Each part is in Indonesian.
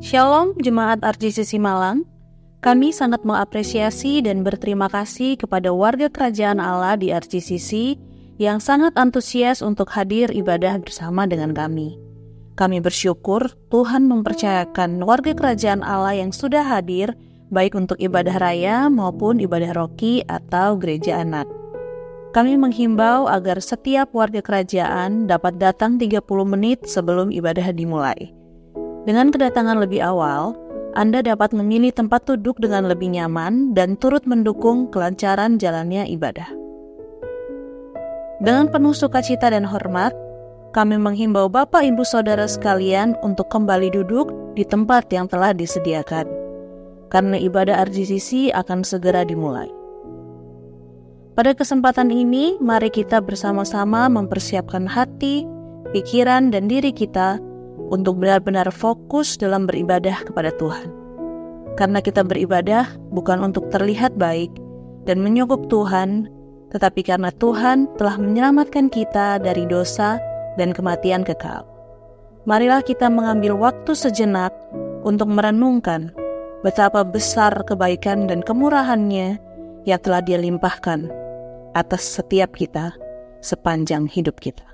Shalom Jemaat RJCC Malang. Kami sangat mengapresiasi dan berterima kasih kepada warga Kerajaan Allah di RJCC yang sangat antusias untuk hadir ibadah bersama dengan kami. Kami bersyukur Tuhan mempercayakan warga Kerajaan Allah yang sudah hadir baik untuk ibadah raya maupun ibadah roki atau gereja anak. Kami menghimbau agar setiap warga kerajaan dapat datang 30 menit sebelum ibadah dimulai. Dengan kedatangan lebih awal, Anda dapat memilih tempat duduk dengan lebih nyaman dan turut mendukung kelancaran jalannya ibadah. Dengan penuh sukacita dan hormat, kami menghimbau Bapak Ibu Saudara sekalian untuk kembali duduk di tempat yang telah disediakan, karena ibadah RJCC akan segera dimulai. Pada kesempatan ini, mari kita bersama-sama mempersiapkan hati, pikiran, dan diri kita untuk benar-benar fokus dalam beribadah kepada Tuhan. Karena kita beribadah bukan untuk terlihat baik dan menyogok Tuhan, tetapi karena Tuhan telah menyelamatkan kita dari dosa dan kematian kekal. Marilah kita mengambil waktu sejenak untuk merenungkan betapa besar kebaikan dan kemurahan-Nya yang telah Dia limpahkan atas setiap kita sepanjang hidup kita.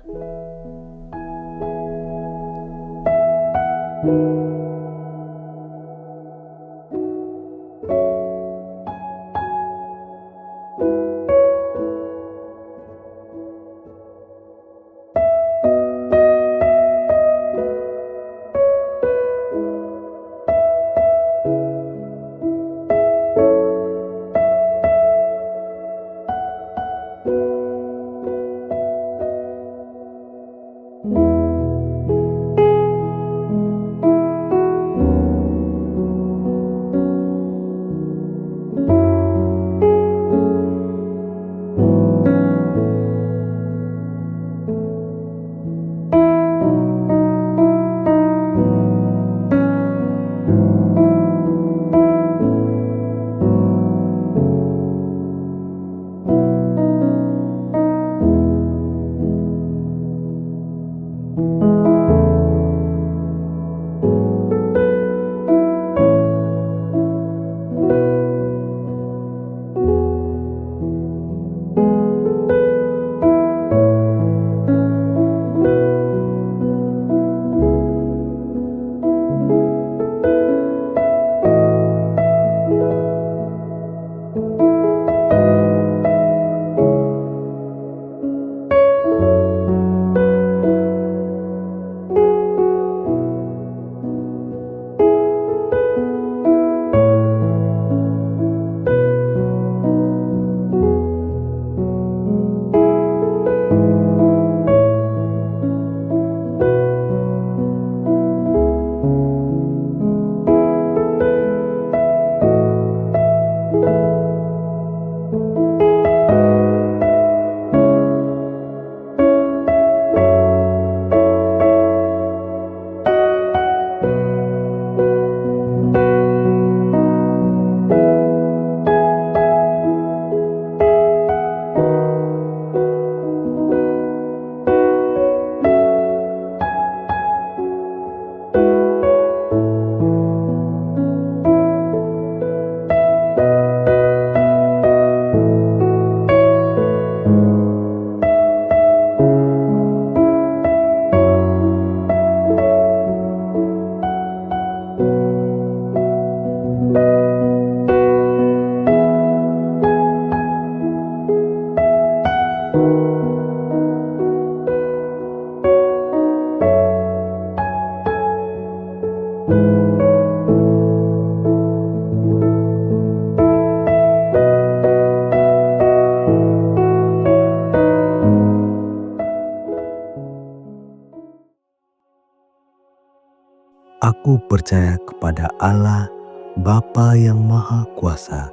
Aku percaya kepada Allah, Bapa yang Maha Kuasa,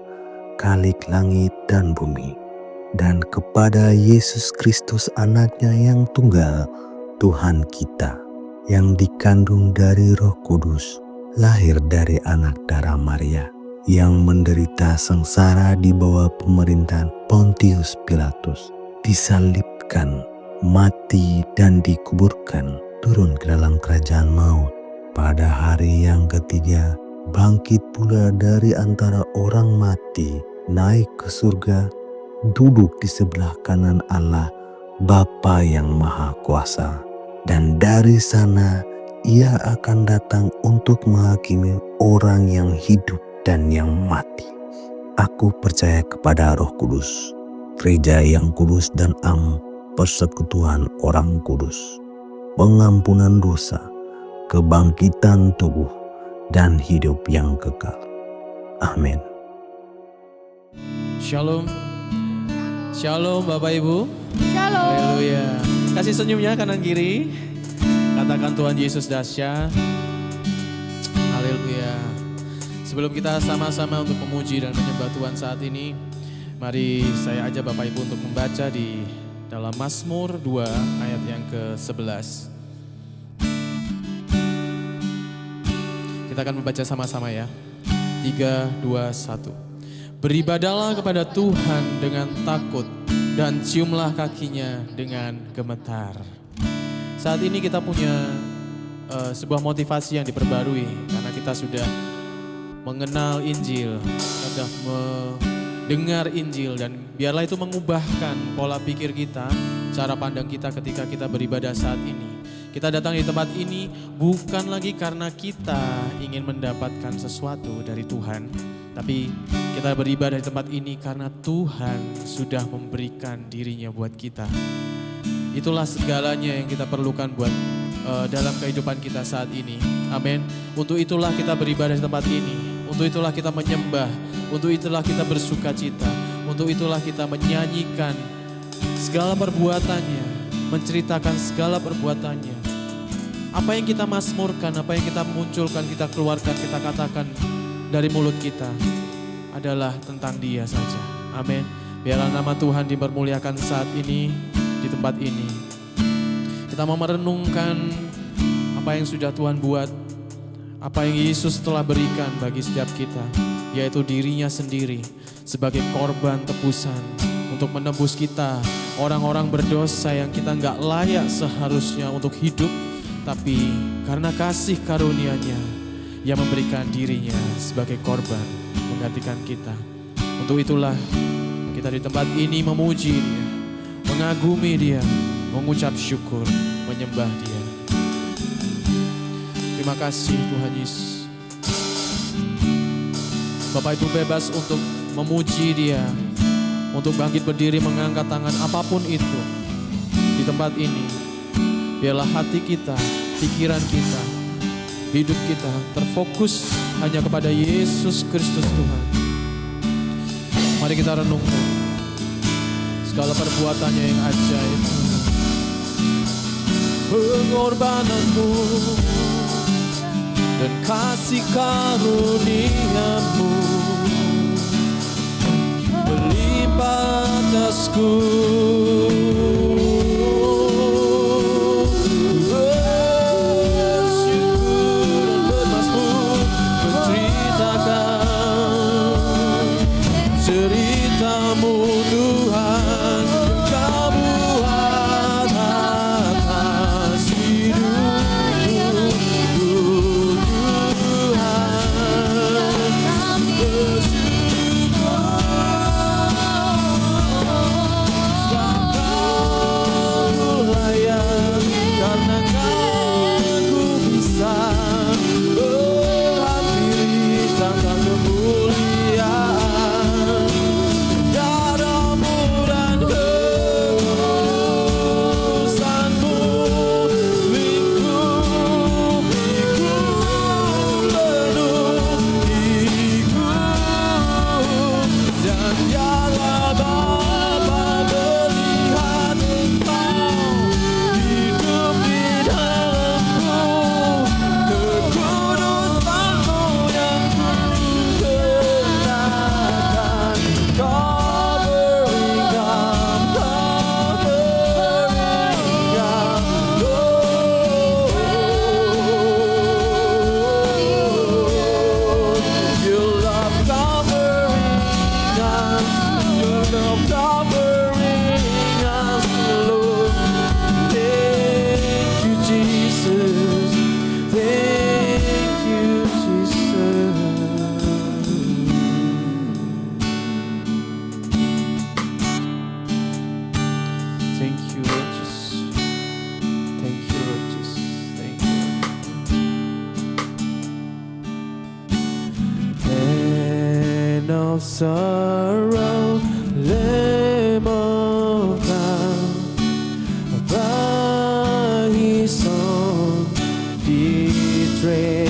Khalik langit dan bumi, dan kepada Yesus Kristus anaknya yang tunggal, Tuhan kita, yang dikandung dari Roh Kudus, lahir dari anak darah Maria, yang menderita sengsara di bawah pemerintahan Pontius Pilatus, disalibkan, mati dan dikuburkan, turun ke dalam kerajaan maut, pada hari yang ketiga bangkit pula dari antara orang mati, naik ke surga, duduk di sebelah kanan Allah Bapa yang Maha Kuasa. Dan dari sana Ia akan datang untuk menghakimi orang yang hidup dan yang mati. Aku percaya kepada Roh Kudus, gereja yang kudus dan am, persekutuan orang kudus, pengampunan dosa, kebangkitan tubuh, dan hidup yang kekal. Amin. Shalom. Shalom Bapak Ibu. Shalom. Haleluya. Kasih senyumnya kanan kiri. Katakan Tuhan Yesus dahsyat. Haleluya. Sebelum kita sama-sama untuk memuji dan menyembah Tuhan saat ini, mari saya ajak Bapak Ibu untuk membaca di dalam Mazmur 2 ayat yang ke-11. Kita akan membaca sama-sama ya. 3, 2, 1. Beribadahlah kepada Tuhan dengan takut dan ciumlah kakinya dengan gemetar. Saat ini kita punya sebuah motivasi yang diperbarui karena kita sudah mengenal Injil, sudah mendengar Injil, dan biarlah itu mengubahkan pola pikir kita, cara pandang kita ketika kita beribadah saat ini. Kita datang di tempat ini bukan lagi karena kita ingin mendapatkan sesuatu dari Tuhan, tapi kita beribadah di tempat ini karena Tuhan sudah memberikan dirinya buat kita. Itulah segalanya yang kita perlukan buat dalam kehidupan kita saat ini. Amin. Untuk itulah kita beribadah di tempat ini. Untuk itulah kita menyembah. Untuk itulah kita bersuka cita. Untuk itulah kita menyanyikan segala perbuatannya, menceritakan segala perbuatannya. Apa yang kita mazmurkan, apa yang kita munculkan, kita keluarkan, kita katakan dari mulut kita adalah tentang Dia saja. Amin. Biarlah nama Tuhan dipermuliakan saat ini di tempat ini. Kita mau merenungkan apa yang sudah Tuhan buat, apa yang Yesus telah berikan bagi setiap kita, yaitu dirinya sendiri sebagai korban tebusan untuk menebus kita, orang-orang berdosa yang kita nggak layak seharusnya untuk hidup, tapi karena kasih karunia-Nya Ia memberikan dirinya sebagai korban menggantikan kita. Untuk itulah kita di tempat ini memuji Dia, mengagumi Dia, mengucap syukur, menyembah Dia. Terima kasih Tuhan Yesus. Bapak Ibu bebas untuk memuji Dia, untuk bangkit berdiri, mengangkat tangan, apapun itu di tempat ini. Biarlah hati kita, pikiran kita, hidup kita terfokus hanya kepada Yesus Kristus Tuhan. Mari kita renungkan segala perbuatannya yang ajaib. Pengorbananmu dan kasih karunia-Mu berlimpah atasku. Ceritamu Tuhan, Kau buat atas hidupku Tuhan. Bersyukur Thank you, Lord Jesus. Thank you, Lord Jesus. Thank you. End of sorrow, Lamb of God, by His own betrayed,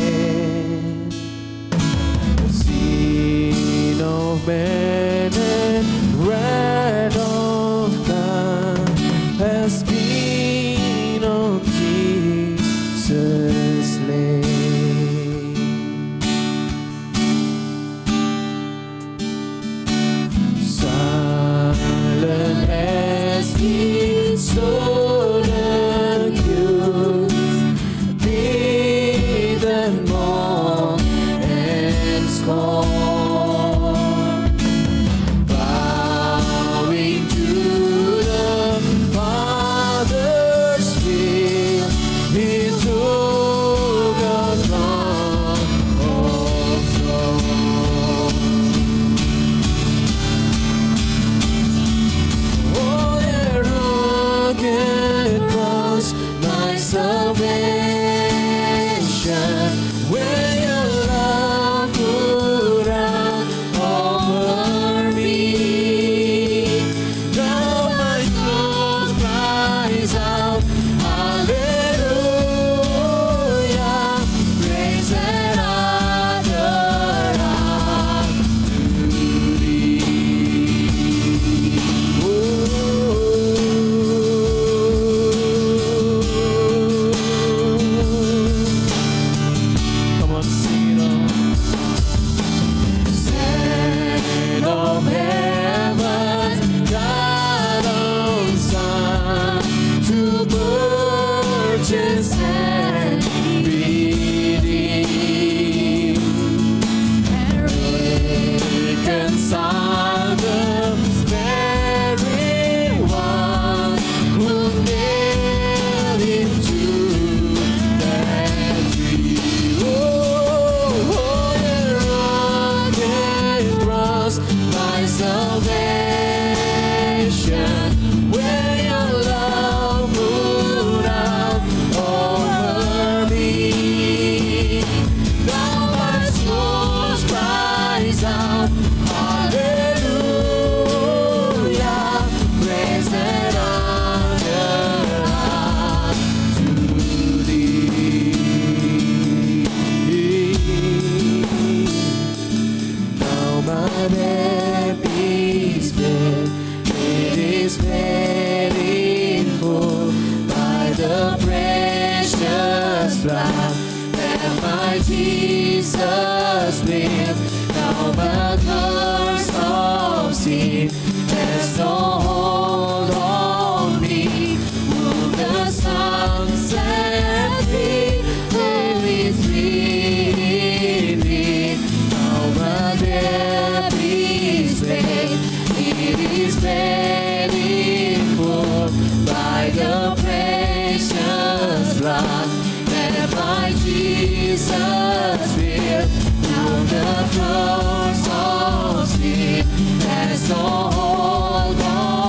the sin of man and wrath of God has been on Jesus slain. Silent as He stood accused, beat and mocked and scorned, bowing to the Father's will, He took a crown of thorns. Oh, that rugged cross, my salvation, where your love poured out over me. Now my soul cries out, hallelujah, praise and honor unto thee. Come on, sing it all. Son of heaven, God on Son, to purchase and redeem, reconcile the very one who nailed Him to that tree. Oh, the rugged cross, my salvation, where your love poured out over me. Now my soul cries out, hallelujah, praise and honor unto thee. Now my debt is paid, it is paid in full by the precious blood that my Jesus lived. Now my curse of sin has no hold on me. Whom the Son set free, very free indeed. Now my debt is paid, it is paid in full by the precious blood that my Jesus will. Now the cross of sin has no hold on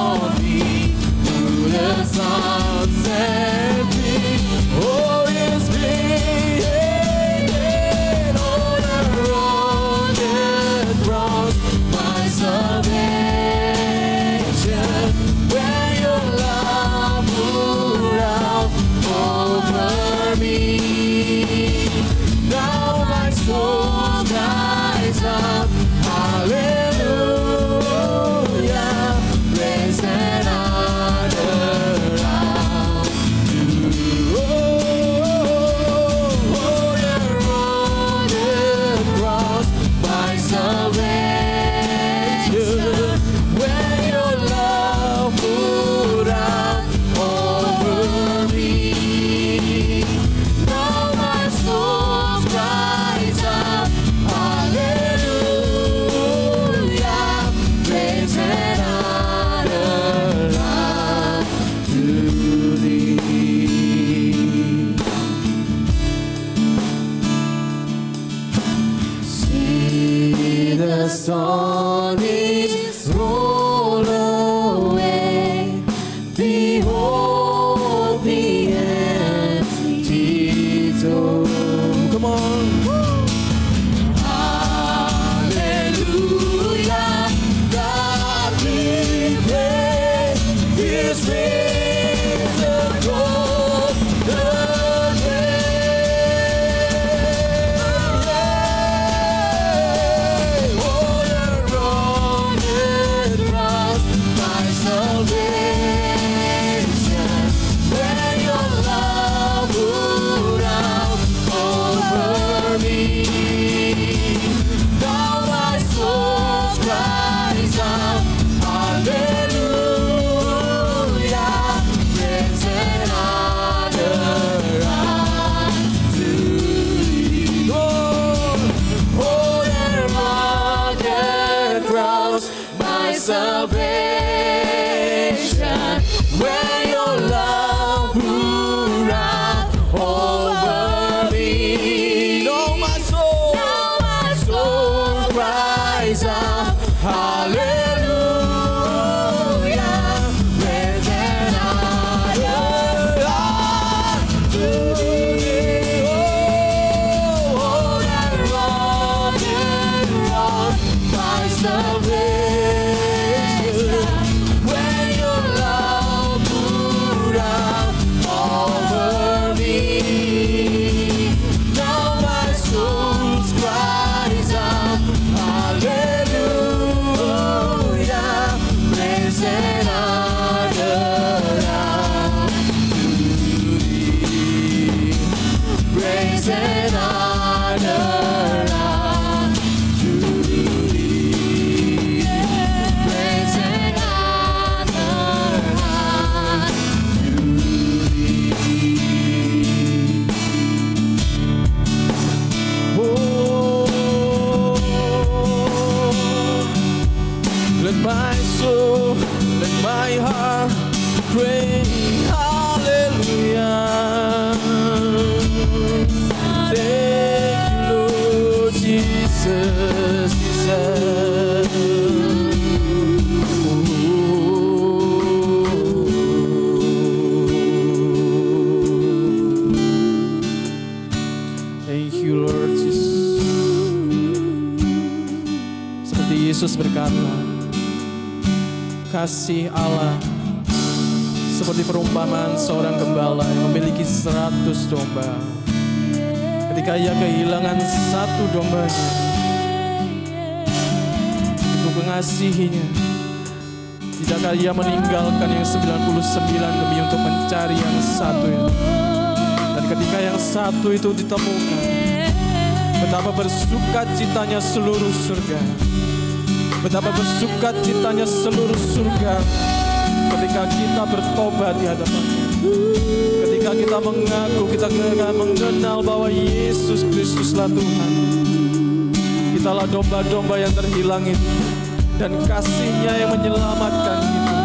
behold the empty tomb. Come on. Hallelujah, God be praised. He is risen from the dead. Oh, the rugged cross, my salvation. When your love poured out over me, now my soul cries out, hallelujah, praise and honor unto thee. Oh, the rugged cross, my salvation, where your love poured out over me. Now my soul cries out, hallelujah, praise and honor unto thee. Oh, that rugged cross, my salvation, when your love poured out over me. Now my soul cries out, hallelujah, praise and honor unto thee. Praise and honor unto thee. Praise and honor unto thee. Oh, let my soul, let my heart pray, hallelujah. Thank you, Lord Jesus, Thank you, Lord Jesus. Seperti Yesus berkata, kasih Allah seperti perumpamaan seorang gembala yang memiliki 100 domba. Ketika ia kehilangan satu dombanya, untuk mengasihinya, tidakkah ia meninggalkan yang 99 demi untuk mencari yang satu itu? Dan ketika yang satu itu ditemukan, betapa bersukacitanya seluruh surga. Betapa bersukacitanya seluruh surga ketika kita bertobat di hadapannya. Ketika kita mengaku, kita mengenal bahwa Yesus Kristuslah Tuhan. Kitalah domba-domba yang terhilang itu, dan kasih-Nya yang menyelamatkan kita.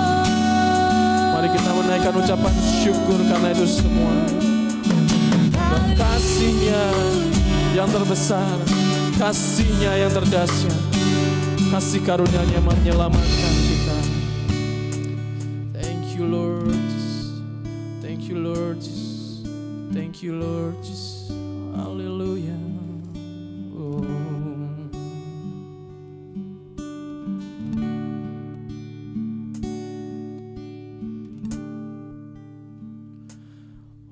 Mari kita menaikkan ucapan syukur karena itu semua. Dan kasih-Nya yang terbesar, kasih-Nya yang terdahsyat, kasih karunia-Nya menyelamatkan kita. Thank you, Lord. Thank you, Lord. Thank you, Lord. Hallelujah. Oh.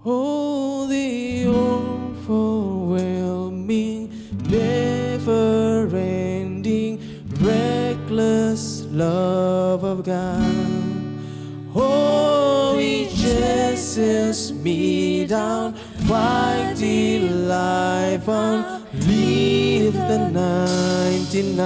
Oh, the overwhelming, never-ending, reckless love of God. Oh, He chases me down, fight till I found, leave the 99.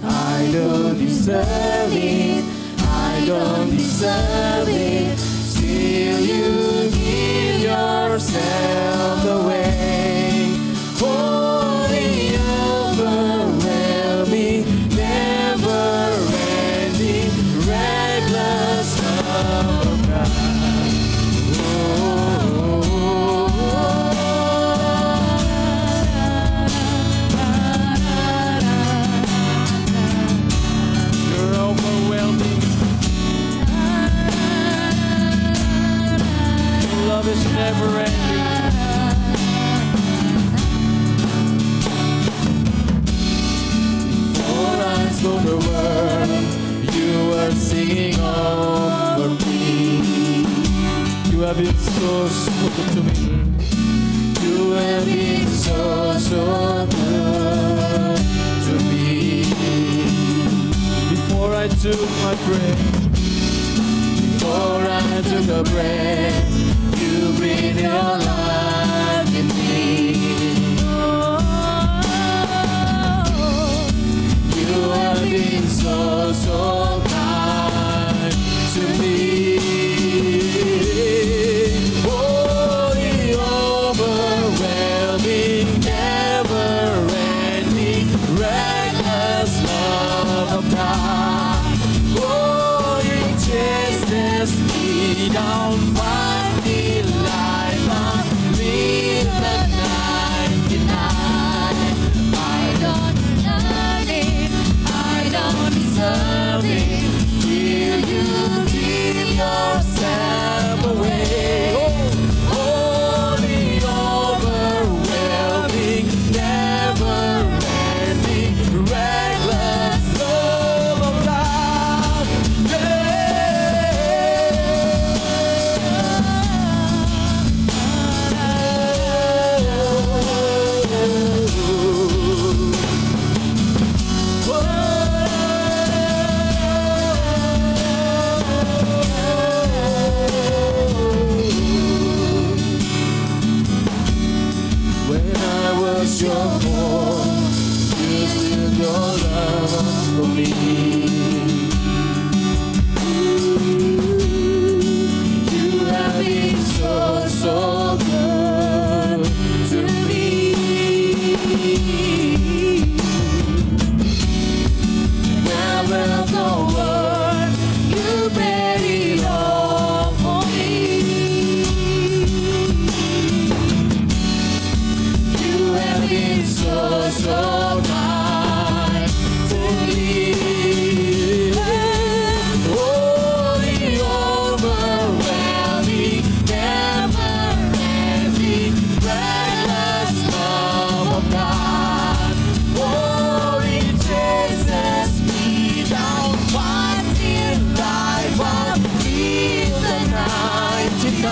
I don't deserve it, I don't deserve it. Still you give yourself away. Oh, the overwhelming, never-ending, reckless love of God. You're overwhelming. is never ending. Before I saw the world, you were singing over me. You have been so good to me. You have been so good to me. Before I took my breath, before I took a breath, you breathed your life in me. You have been so kind to me. Oh, the overwhelming, never-ending, reckless love of God. Oh, it chases me down, finds me life on me the 99. I don't deserve it, I don't deserve it, till you give yourself away. Oh, the overwhelming, never-ending, reckless love of God. When I was your boy, you still your love for me. You have been so good to me. Well, there's no word, you paid it all for me. You have been so kind to me. Oh, the overwhelming, never-ending, reckless love of God. Oh, it chases me down, finds in life on me the 99.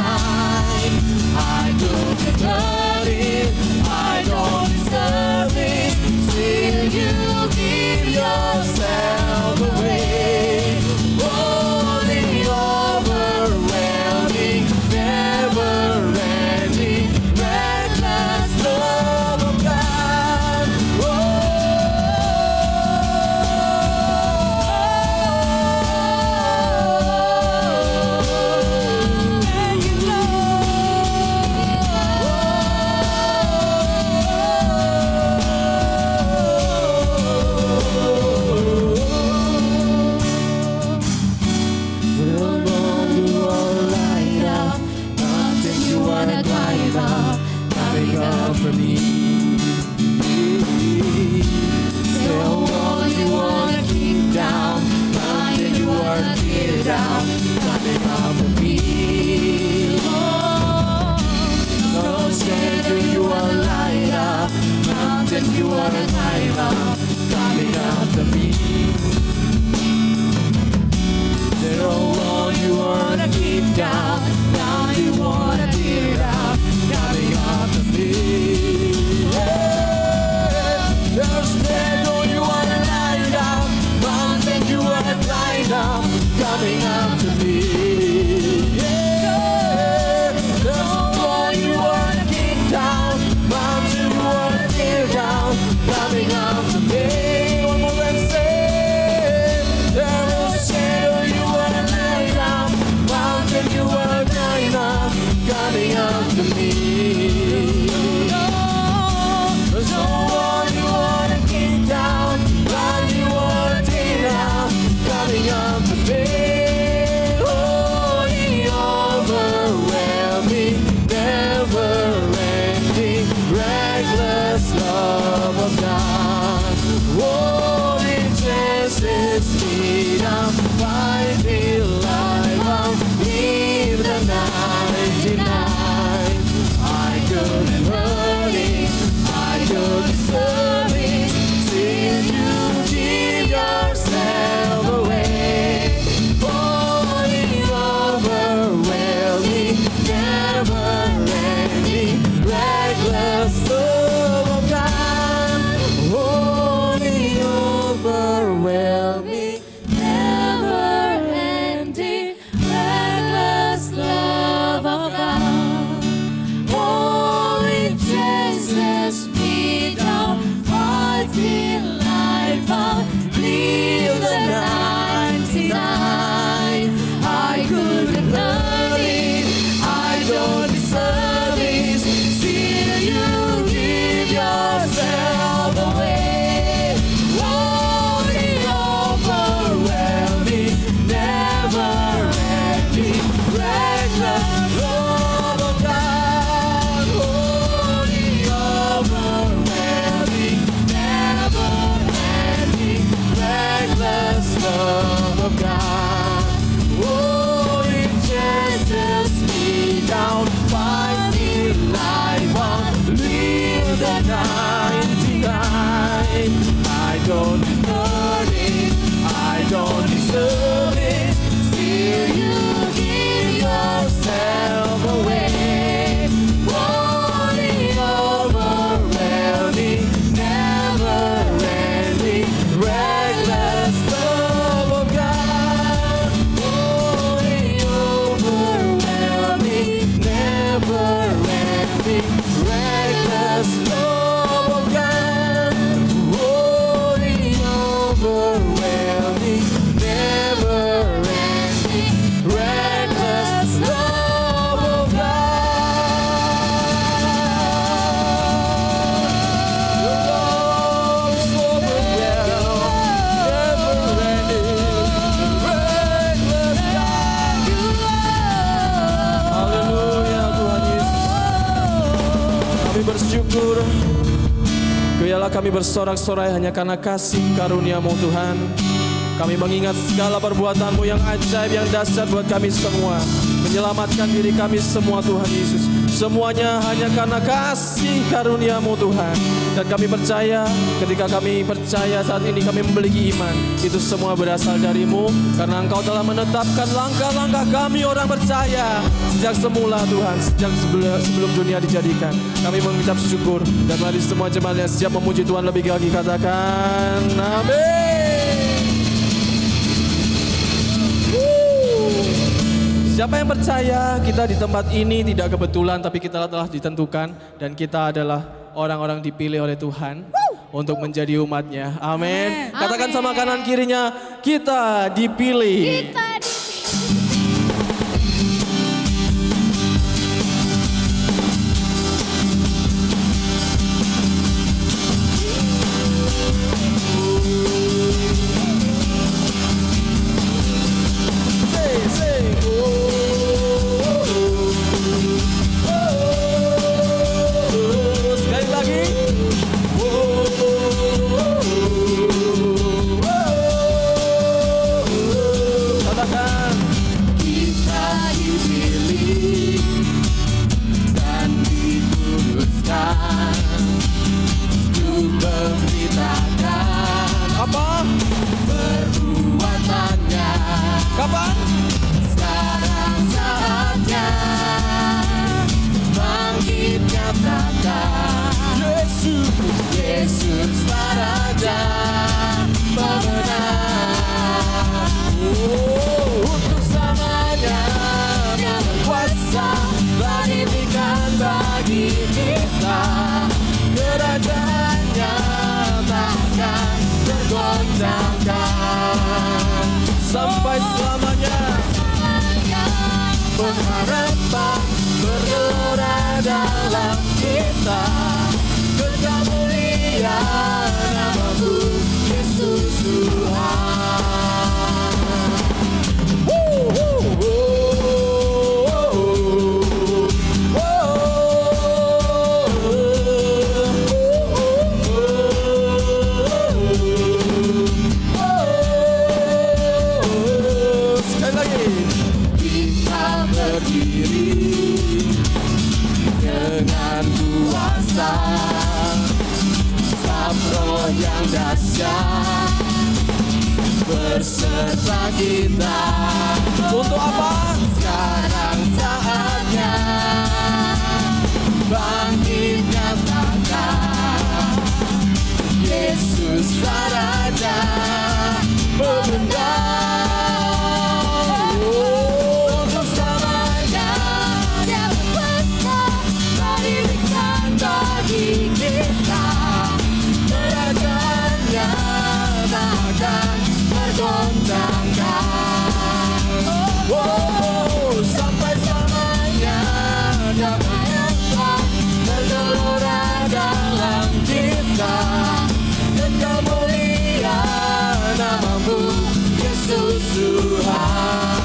I don't deserve it, I don't deserve it, still you give yourself away. Oh, the overwhelming, never-ending, reckless love of God. For me, say all you wanna keep down, mountain you wanna tear down, coming up for me. No shelter you wanna light up, mountain you wanna climb up, coming after me. Say all you wanna keep down, mountain you wanna tear down, coming after me. There's no you wanna light up, mountain you wanna climb up, coming after me. There's no you wanna kick down, mountain you wanna tear down, coming syukur. Biarlah kami bersorak-sorai hanya karena kasih karunia-Mu Tuhan. Kami mengingat segala perbuatan-Mu yang ajaib, yang dahsyat buat kami semua. Menyelamatkan diri kami semua Tuhan Yesus. Semuanya hanya karena kasih karunia-Mu Tuhan. Dan kami percaya, ketika kami percaya saat ini kami memiliki iman, itu semua berasal dari-Mu. Karena Engkau telah menetapkan langkah-langkah kami orang percaya sejak semula Tuhan, sejak sebelum dunia dijadikan. Kami mengucap syukur. Dan mari semua jemaat yang siap memuji Tuhan lebih lagi katakan amin. Siapa yang percaya kita di tempat ini tidak kebetulan, tapi kita telah ditentukan dan kita adalah orang-orang dipilih oleh Tuhan untuk menjadi umat-Nya. Amin. Katakan sama kanan kirinya, kita dipilih. Kapan? Sekarang saatnya bangkit nyatakan Yesus Raja pemenang. Untuk selamanya Dia berkuasa, telah diberikan bagi kita. Kerajaannya takkan tergoncangkan sampai selamanya. Pengharapan bergelora dalam kita. Kekal mulia nama-Mu Yesus Tuhan. Dengan kuasa Roh yang dahsyat berserta kita. Untuk apa? Sekarang saatnya bangkit nyatakan Yesus Raja pemenang. Sampai selamanya Dia berkuasa, bergelora dalam kita. Kekal mulia nama-Mu Yesus Tuhan.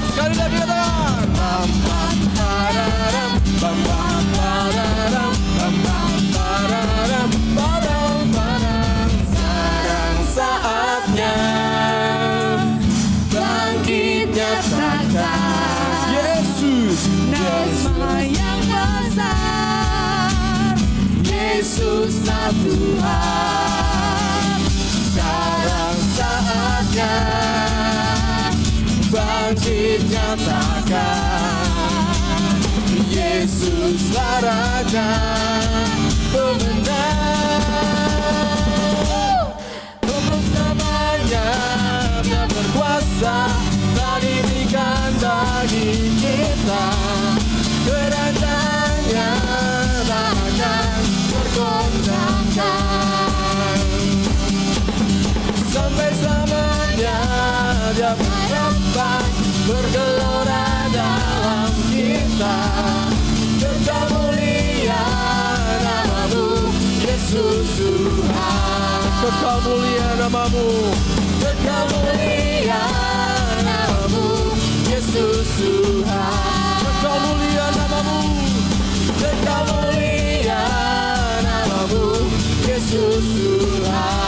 Sekali lagi katakan sekarang saatnya bangkit nyatakan Yesus nama yang besar, Yesus Tuhan. Sekarang saatnya bangkit nyatakan Yesus Raja pemenang. Untuk selamanya Dia berkuasa, telah diberikan bagi kita. Kerajaannya takkan tergoncangkan bergelora dalam kita. Kekal mulia namamu, Yesus Tuhan. Kekal mulia namamu, kekal mulia namamu, Yesus Tuhan. Kekal mulia namamu, kekal mulia namamu, Yesus Tuhan.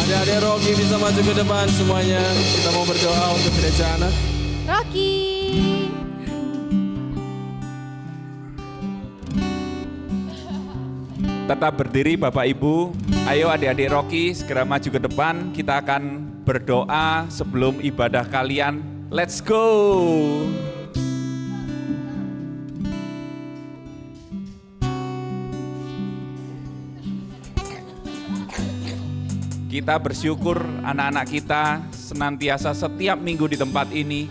Adik-adik Rocky bisa maju ke depan semuanya. Kita mau berdoa untuk gereja anak. Rocky. Tetap berdiri Bapak Ibu. Ayo adik-adik Rocky segera maju ke depan. Kita akan berdoa sebelum ibadah kalian. Let's go. Kita bersyukur anak-anak kita senantiasa setiap minggu di tempat ini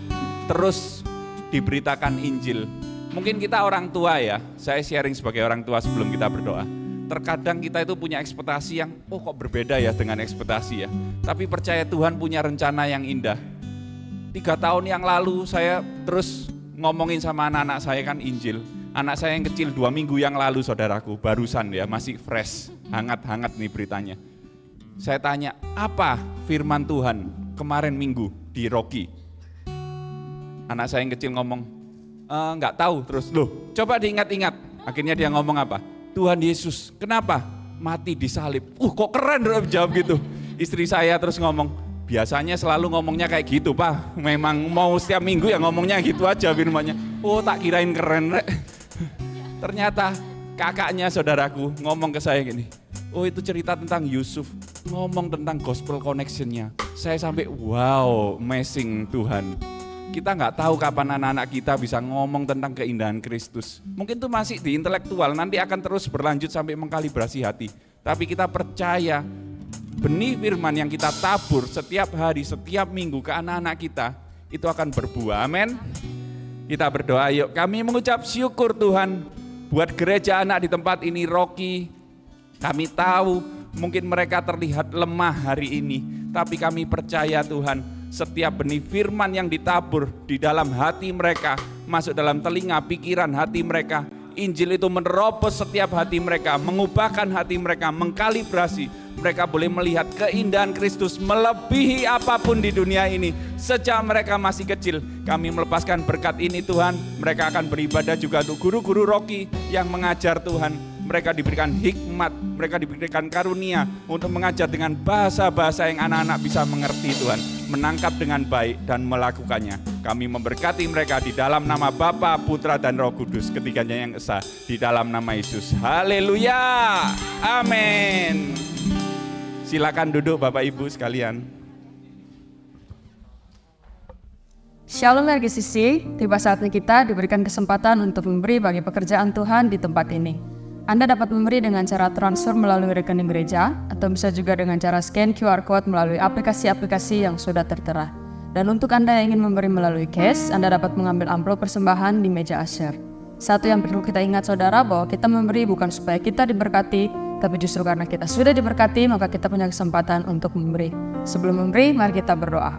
terus diberitakan Injil. Mungkin kita orang tua ya, saya sharing sebagai orang tua sebelum kita berdoa. Terkadang kita itu punya ekspektasi yang, kok berbeda ya dengan ekspektasi ya. Tapi percaya Tuhan punya rencana yang indah. 3 tahun yang lalu saya terus ngomongin sama anak-anak saya kan Injil. Anak saya yang kecil 2 minggu yang lalu saudaraku, barusan ya, masih fresh, hangat-hangat nih beritanya. Saya tanya, apa firman Tuhan kemarin minggu di Rocky? Anak saya yang kecil ngomong, enggak tahu. Terus, loh coba diingat-ingat. Akhirnya dia ngomong apa? Tuhan Yesus, kenapa? Mati disalib. Kok keren jawab gitu. Istri saya terus ngomong, biasanya selalu ngomongnya kayak gitu Pak. Memang mau setiap minggu ya ngomongnya gitu aja firmannya. Oh tak kirain keren rek. Ternyata kakaknya saudaraku ngomong ke saya gini, oh itu cerita tentang Yusuf, ngomong tentang gospel connection-nya. Saya sampai wow, amazing Tuhan. Kita nggak tahu kapan anak-anak kita bisa ngomong tentang keindahan Kristus. Mungkin itu masih di intelektual, nanti akan terus berlanjut sampai mengkalibrasi hati. Tapi kita percaya benih firman yang kita tabur setiap hari, setiap minggu ke anak-anak kita, itu akan berbuah. Amin. Kita berdoa yuk, kami mengucap syukur Tuhan buat gereja anak di tempat ini Rocky. Kami tahu mungkin mereka terlihat lemah hari ini, tapi kami percaya Tuhan, setiap benih firman yang ditabur di dalam hati mereka, masuk dalam telinga, pikiran hati mereka, Injil itu menerobos setiap hati mereka, mengubahkan hati mereka, mengkalibrasi. Mereka boleh melihat keindahan Kristus melebihi apapun di dunia ini. Sejak mereka masih kecil, kami melepaskan berkat ini Tuhan. Mereka akan beribadah juga untuk guru-guru Rocky yang mengajar Tuhan. Mereka diberikan hikmat, mereka diberikan karunia untuk mengajar dengan bahasa-bahasa yang anak-anak bisa mengerti Tuhan. Menangkap dengan baik dan melakukannya. Kami memberkati mereka di dalam nama Bapa, Putra dan Roh Kudus, ketiganya yang esa, di dalam nama Yesus. Haleluya. Amin. Silakan duduk Bapak Ibu sekalian. Shalom RGCC, tiba saatnya kita diberikan kesempatan untuk memberi bagi pekerjaan Tuhan di tempat ini. Anda dapat memberi dengan cara transfer melalui rekening gereja, atau bisa juga dengan cara scan QR Code melalui aplikasi-aplikasi yang sudah tertera. Dan untuk Anda yang ingin memberi melalui cash, Anda dapat mengambil amplop persembahan di meja usher. Satu yang perlu kita ingat saudara, bahwa kita memberi bukan supaya kita diberkati, tapi justru karena kita sudah diberkati, maka kita punya kesempatan untuk memberi. Sebelum memberi, mari kita berdoa.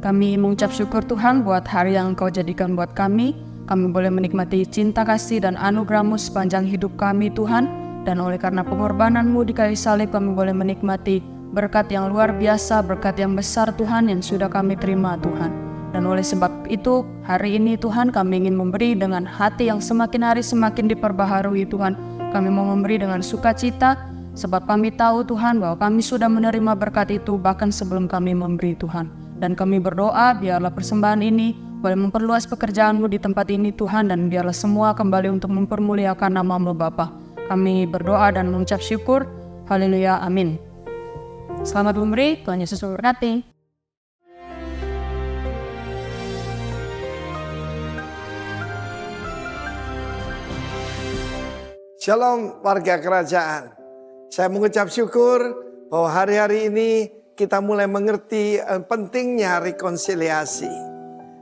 Kami mengucap syukur Tuhan buat hari yang Engkau jadikan buat kami. Kami boleh menikmati cinta kasih dan anugerah-Mu sepanjang hidup kami Tuhan. Dan oleh karena pengorbanan-Mu di kayu salib, kami boleh menikmati berkat yang luar biasa, berkat yang besar Tuhan yang sudah kami terima Tuhan. Dan oleh sebab itu, hari ini Tuhan kami ingin memberi dengan hati yang semakin hari semakin diperbaharui Tuhan. Kami mau memberi dengan sukacita, sebab kami tahu Tuhan bahwa kami sudah menerima berkat itu bahkan sebelum kami memberi Tuhan. Dan kami berdoa biarlah persembahan ini boleh memperluas pekerjaan-Mu di tempat ini Tuhan, dan biarlah semua kembali untuk mempermuliakan nama-Mu Bapa. Kami berdoa dan mengucap syukur. Haleluya, amin. Selamat memberi, Tuhan Yesus memberkati. Shalom warga kerajaan. Saya mengucap syukur bahwa hari-hari ini kita mulai mengerti pentingnya rekonsiliasi.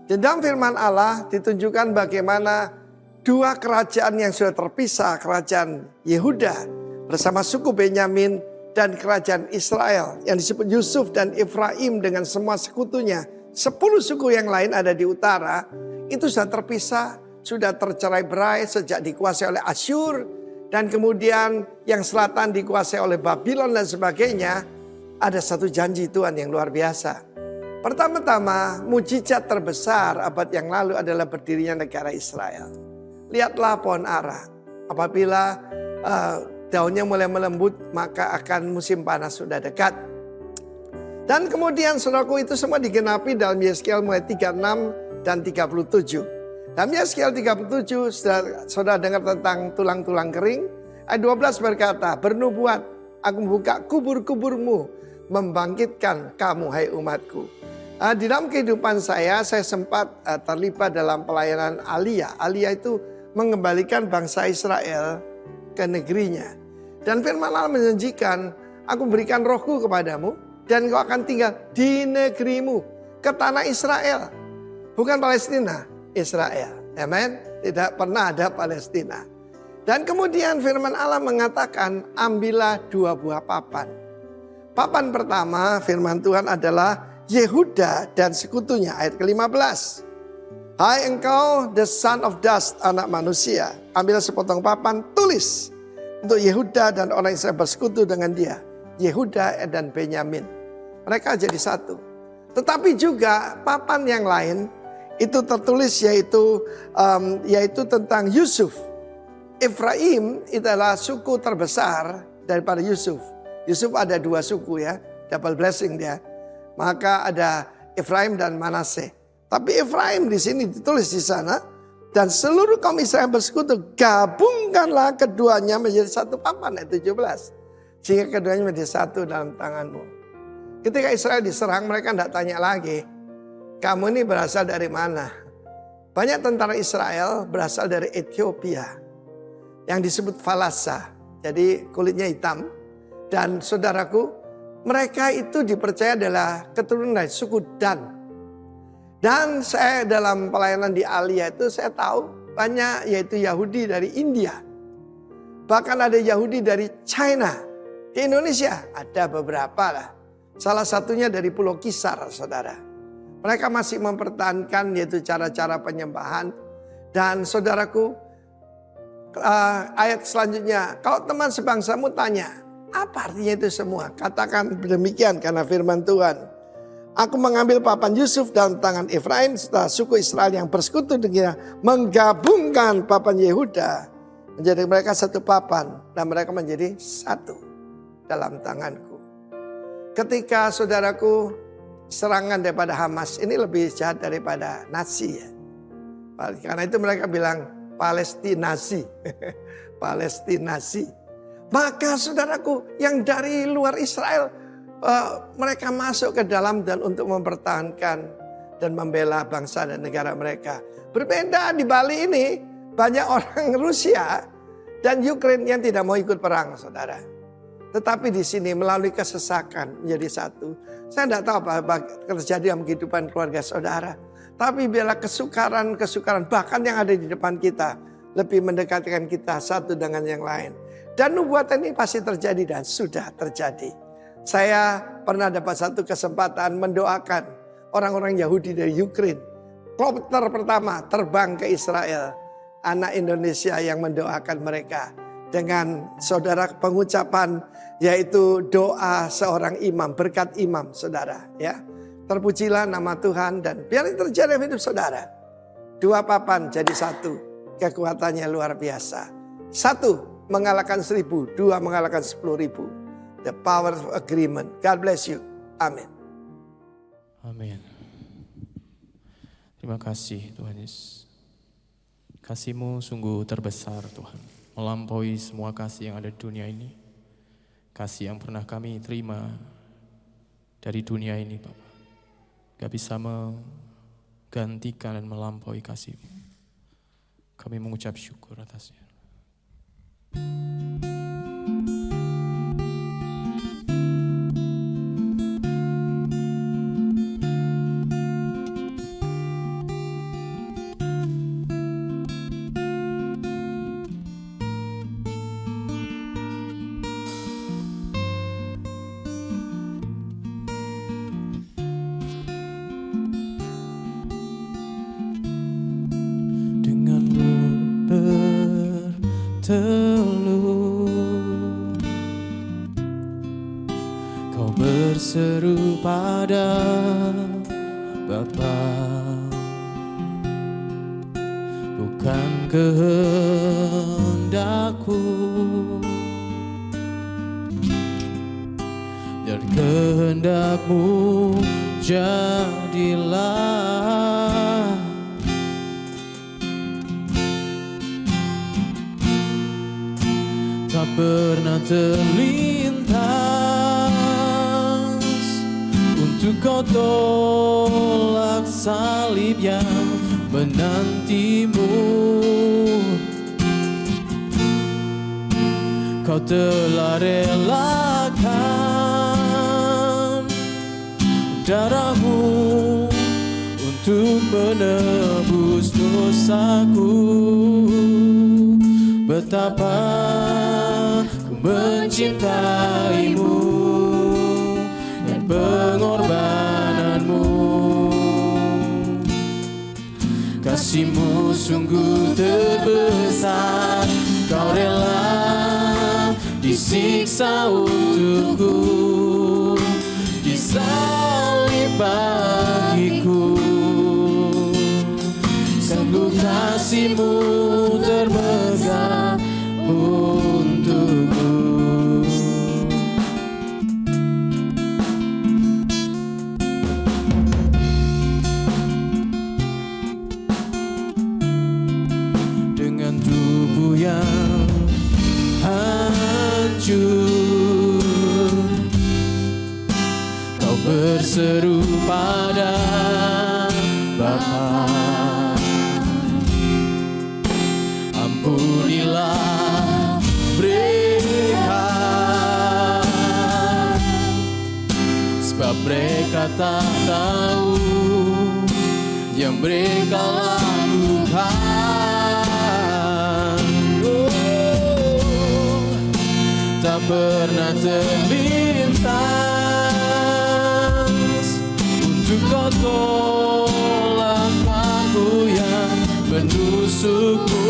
Di dalam firman Allah ditunjukkan bagaimana dua kerajaan yang sudah terpisah, kerajaan Yehuda bersama suku Benyamin dan kerajaan Israel yang disebut Yusuf dan Efraim dengan semua sekutunya. 10 suku yang lain ada di utara, itu sudah terpisah, sudah tercerai-berai sejak dikuasai oleh Asyur. Dan kemudian yang selatan dikuasai oleh Babylon dan sebagainya. Ada satu janji Tuhan yang luar biasa. Pertama-tama mujizat terbesar abad yang lalu adalah berdirinya negara Israel. Lihatlah pohon ara. Apabila daunnya mulai melembut maka akan musim panas sudah dekat. Dan kemudian saudaraku itu semua digenapi dalam Yeskiel mulai 36 dan 37. Dalam Yeskiel 37 saudara dengar tentang tulang-tulang kering. Ayat 12 berkata, bernubuat, aku membuka kubur-kuburmu, membangkitkan kamu hai umatku. Di dalam kehidupan saya sempat terlibat dalam pelayanan Aliyah. Aliyah itu mengembalikan bangsa Israel ke negerinya. Dan firman Allah menjanjikan, aku berikan rohku kepadamu dan kau akan tinggal di negerimu, ke tanah Israel. Bukan Palestina, Israel. Amen. Tidak pernah ada Palestina. Dan kemudian firman Allah mengatakan, ambillah 2 buah papan. Papan pertama firman Tuhan adalah Yehuda dan sekutunya, ayat ke-15. Hai engkau the son of dust, anak manusia. Ambil sepotong papan, tulis untuk Yehuda dan orang Israel bersekutu dengan dia. Yehuda dan Benyamin. Mereka jadi satu. Tetapi juga papan yang lain itu tertulis yaitu tentang Yusuf. Efraim adalah suku terbesar daripada Yusuf. Yusuf ada 2 suku ya, double blessing dia. Maka ada Efraim dan Manase. Tapi Efraim di sini ditulis di sana, dan seluruh kaum Israel bersekutu, gabungkanlah keduanya menjadi satu papan, ayat 17. Sehingga keduanya menjadi satu dalam tanganmu. Ketika Israel diserang, mereka tidak tanya lagi, kamu ini berasal dari mana? Banyak tentara Israel berasal dari Ethiopia yang disebut Falasa. Jadi kulitnya hitam. Dan saudaraku, mereka itu dipercaya adalah keturunan dari suku Dan. Dan saya dalam pelayanan di Aliyah itu saya tahu banyak yaitu Yahudi dari India. Bahkan ada Yahudi dari China. Di Indonesia ada beberapa lah. Salah satunya dari Pulau Kisar, saudara. Mereka masih mempertahankan yaitu cara-cara penyembahan. Dan saudaraku, ayat selanjutnya, kalau teman sebangsamu tanya, apa artinya itu semua? Katakan demikian karena firman Tuhan. Aku mengambil papan Yusuf dalam tangan Efraim setelah suku Israel yang bersekutu dengan menggabungkan papan Yehuda. Menjadi mereka satu papan dan mereka menjadi satu dalam tanganku. Ketika saudaraku, serangan daripada Hamas ini lebih jahat daripada Nazi ya. Karena itu mereka bilang Palestinasi. Palestinasi. Maka saudaraku yang dari luar Israel mereka masuk ke dalam dan untuk mempertahankan dan membela bangsa dan negara mereka. Berbeda di Bali ini banyak orang Rusia dan Ukraina yang tidak mau ikut perang, saudara. Tetapi di sini melalui kesesakan menjadi satu. Saya tidak tahu apa terjadi dalam kehidupan keluarga saudara. Tapi bila kesukaran bahkan yang ada di depan kita lebih mendekatkan kita satu dengan yang lain. Dan nubuatan ini pasti terjadi dan sudah terjadi. Saya pernah dapat satu kesempatan mendoakan orang-orang Yahudi dari Ukraina. Kloter pertama terbang ke Israel. Anak Indonesia yang mendoakan mereka. Dengan saudara pengucapan yaitu doa seorang imam, berkat imam saudara ya. Terpujilah nama Tuhan dan biar ini terjadi dalam hidup saudara. 2 papan jadi satu, kekuatannya luar biasa. 1 mengalahkan 1000, 2 mengalahkan 10.000. The power of agreement. God bless you. Amin. Amin. Terima kasih Tuhan Yesus. Kasih-Mu sungguh terbesar Tuhan. Melampaui semua kasih yang ada di dunia ini. Kasih yang pernah kami terima dari dunia ini Bapak. Gak bisa menggantikan dan melampaui kasih-Mu. Kami mengucap syukur atasnya. berteluh, kau berseru pada Bapa, bukan kehendakku, biar kehendakmu jadilah. Tak pernah terlintas untuk kau tolak salib yang menantimu. Kau telah relakan darahmu untuk menebus dosaku. Betapa ku mencintaimu dan pengorbananmu. Kasihmu sungguh terbesar, kau rela disiksa untukku, disalib bagiku. Sungguh kasihmu termegah untukku. Dengan tubuh yang hancur, kau berseru pada Bapa, ampunilah mereka, sebab mereka tak tahu yang mereka lakukan. Tak pernah terlintas untuk kau tolak paku yang menusukku.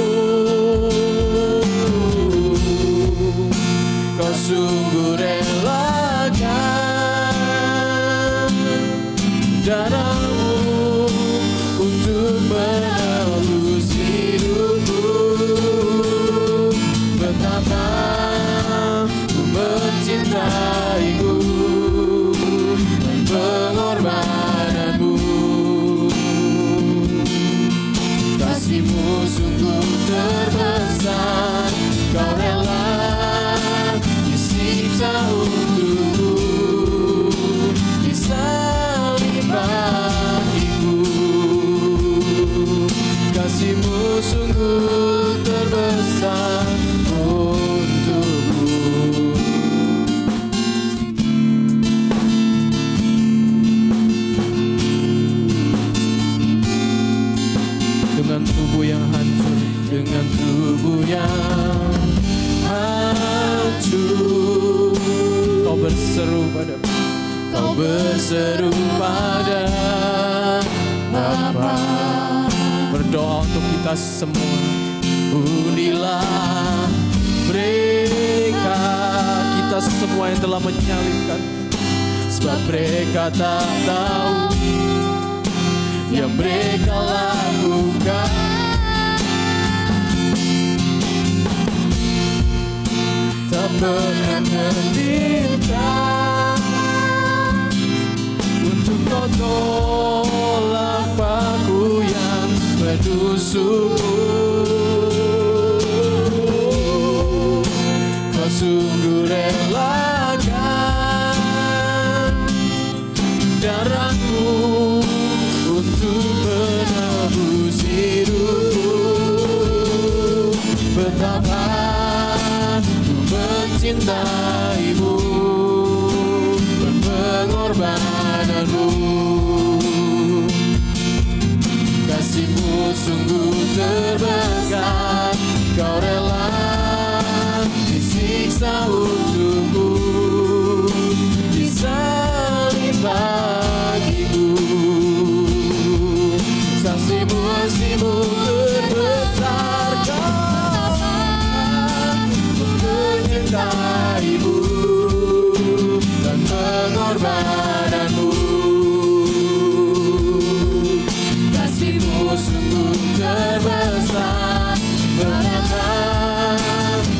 Kau sungguh relakan darahmu untuk menebus hidupku. Betapa ku mencintaimu dan pengorbananmu. Kasihmu sungguh terbesar, kau rela disiksa untukku, disalib bagiku. Kasihmu sungguh terbesar untukku. Dengan tubuh yang hancur, dengan tubuh yang hancur, kau berseru pada Bapa. Berdoa untuk kita semua. Unilah mereka, kita semua yang telah menyalibkan, sebab mereka tak tahu yang mereka lakukan. Tak pernah terlintas untuk kau tolak paku yang menusukku. Kau sungguh relakan darahmu untuk menebus hidupku. Betapa pengorbananmu. Kasih-Mu sungguh terbesar, Kau rela disiksa untukku, disalib bagiku. Kasih-Mu terbesar, Kau mencintaimu dan pengorbananmu. Kasih-Mu sungguh terbesar, mengapa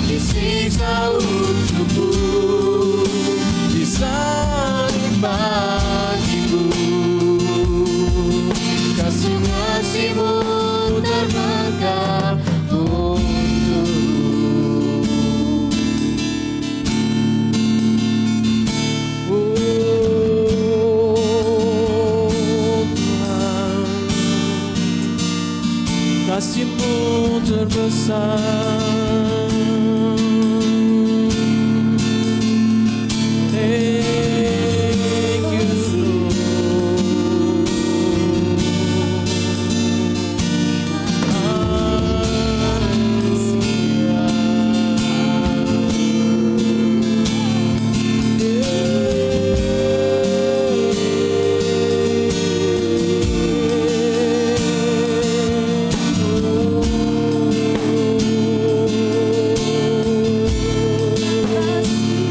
disiksa untukku, disalib bagiku. Kasih-Mu terbesar untukku. Kasih-Mu terbesar.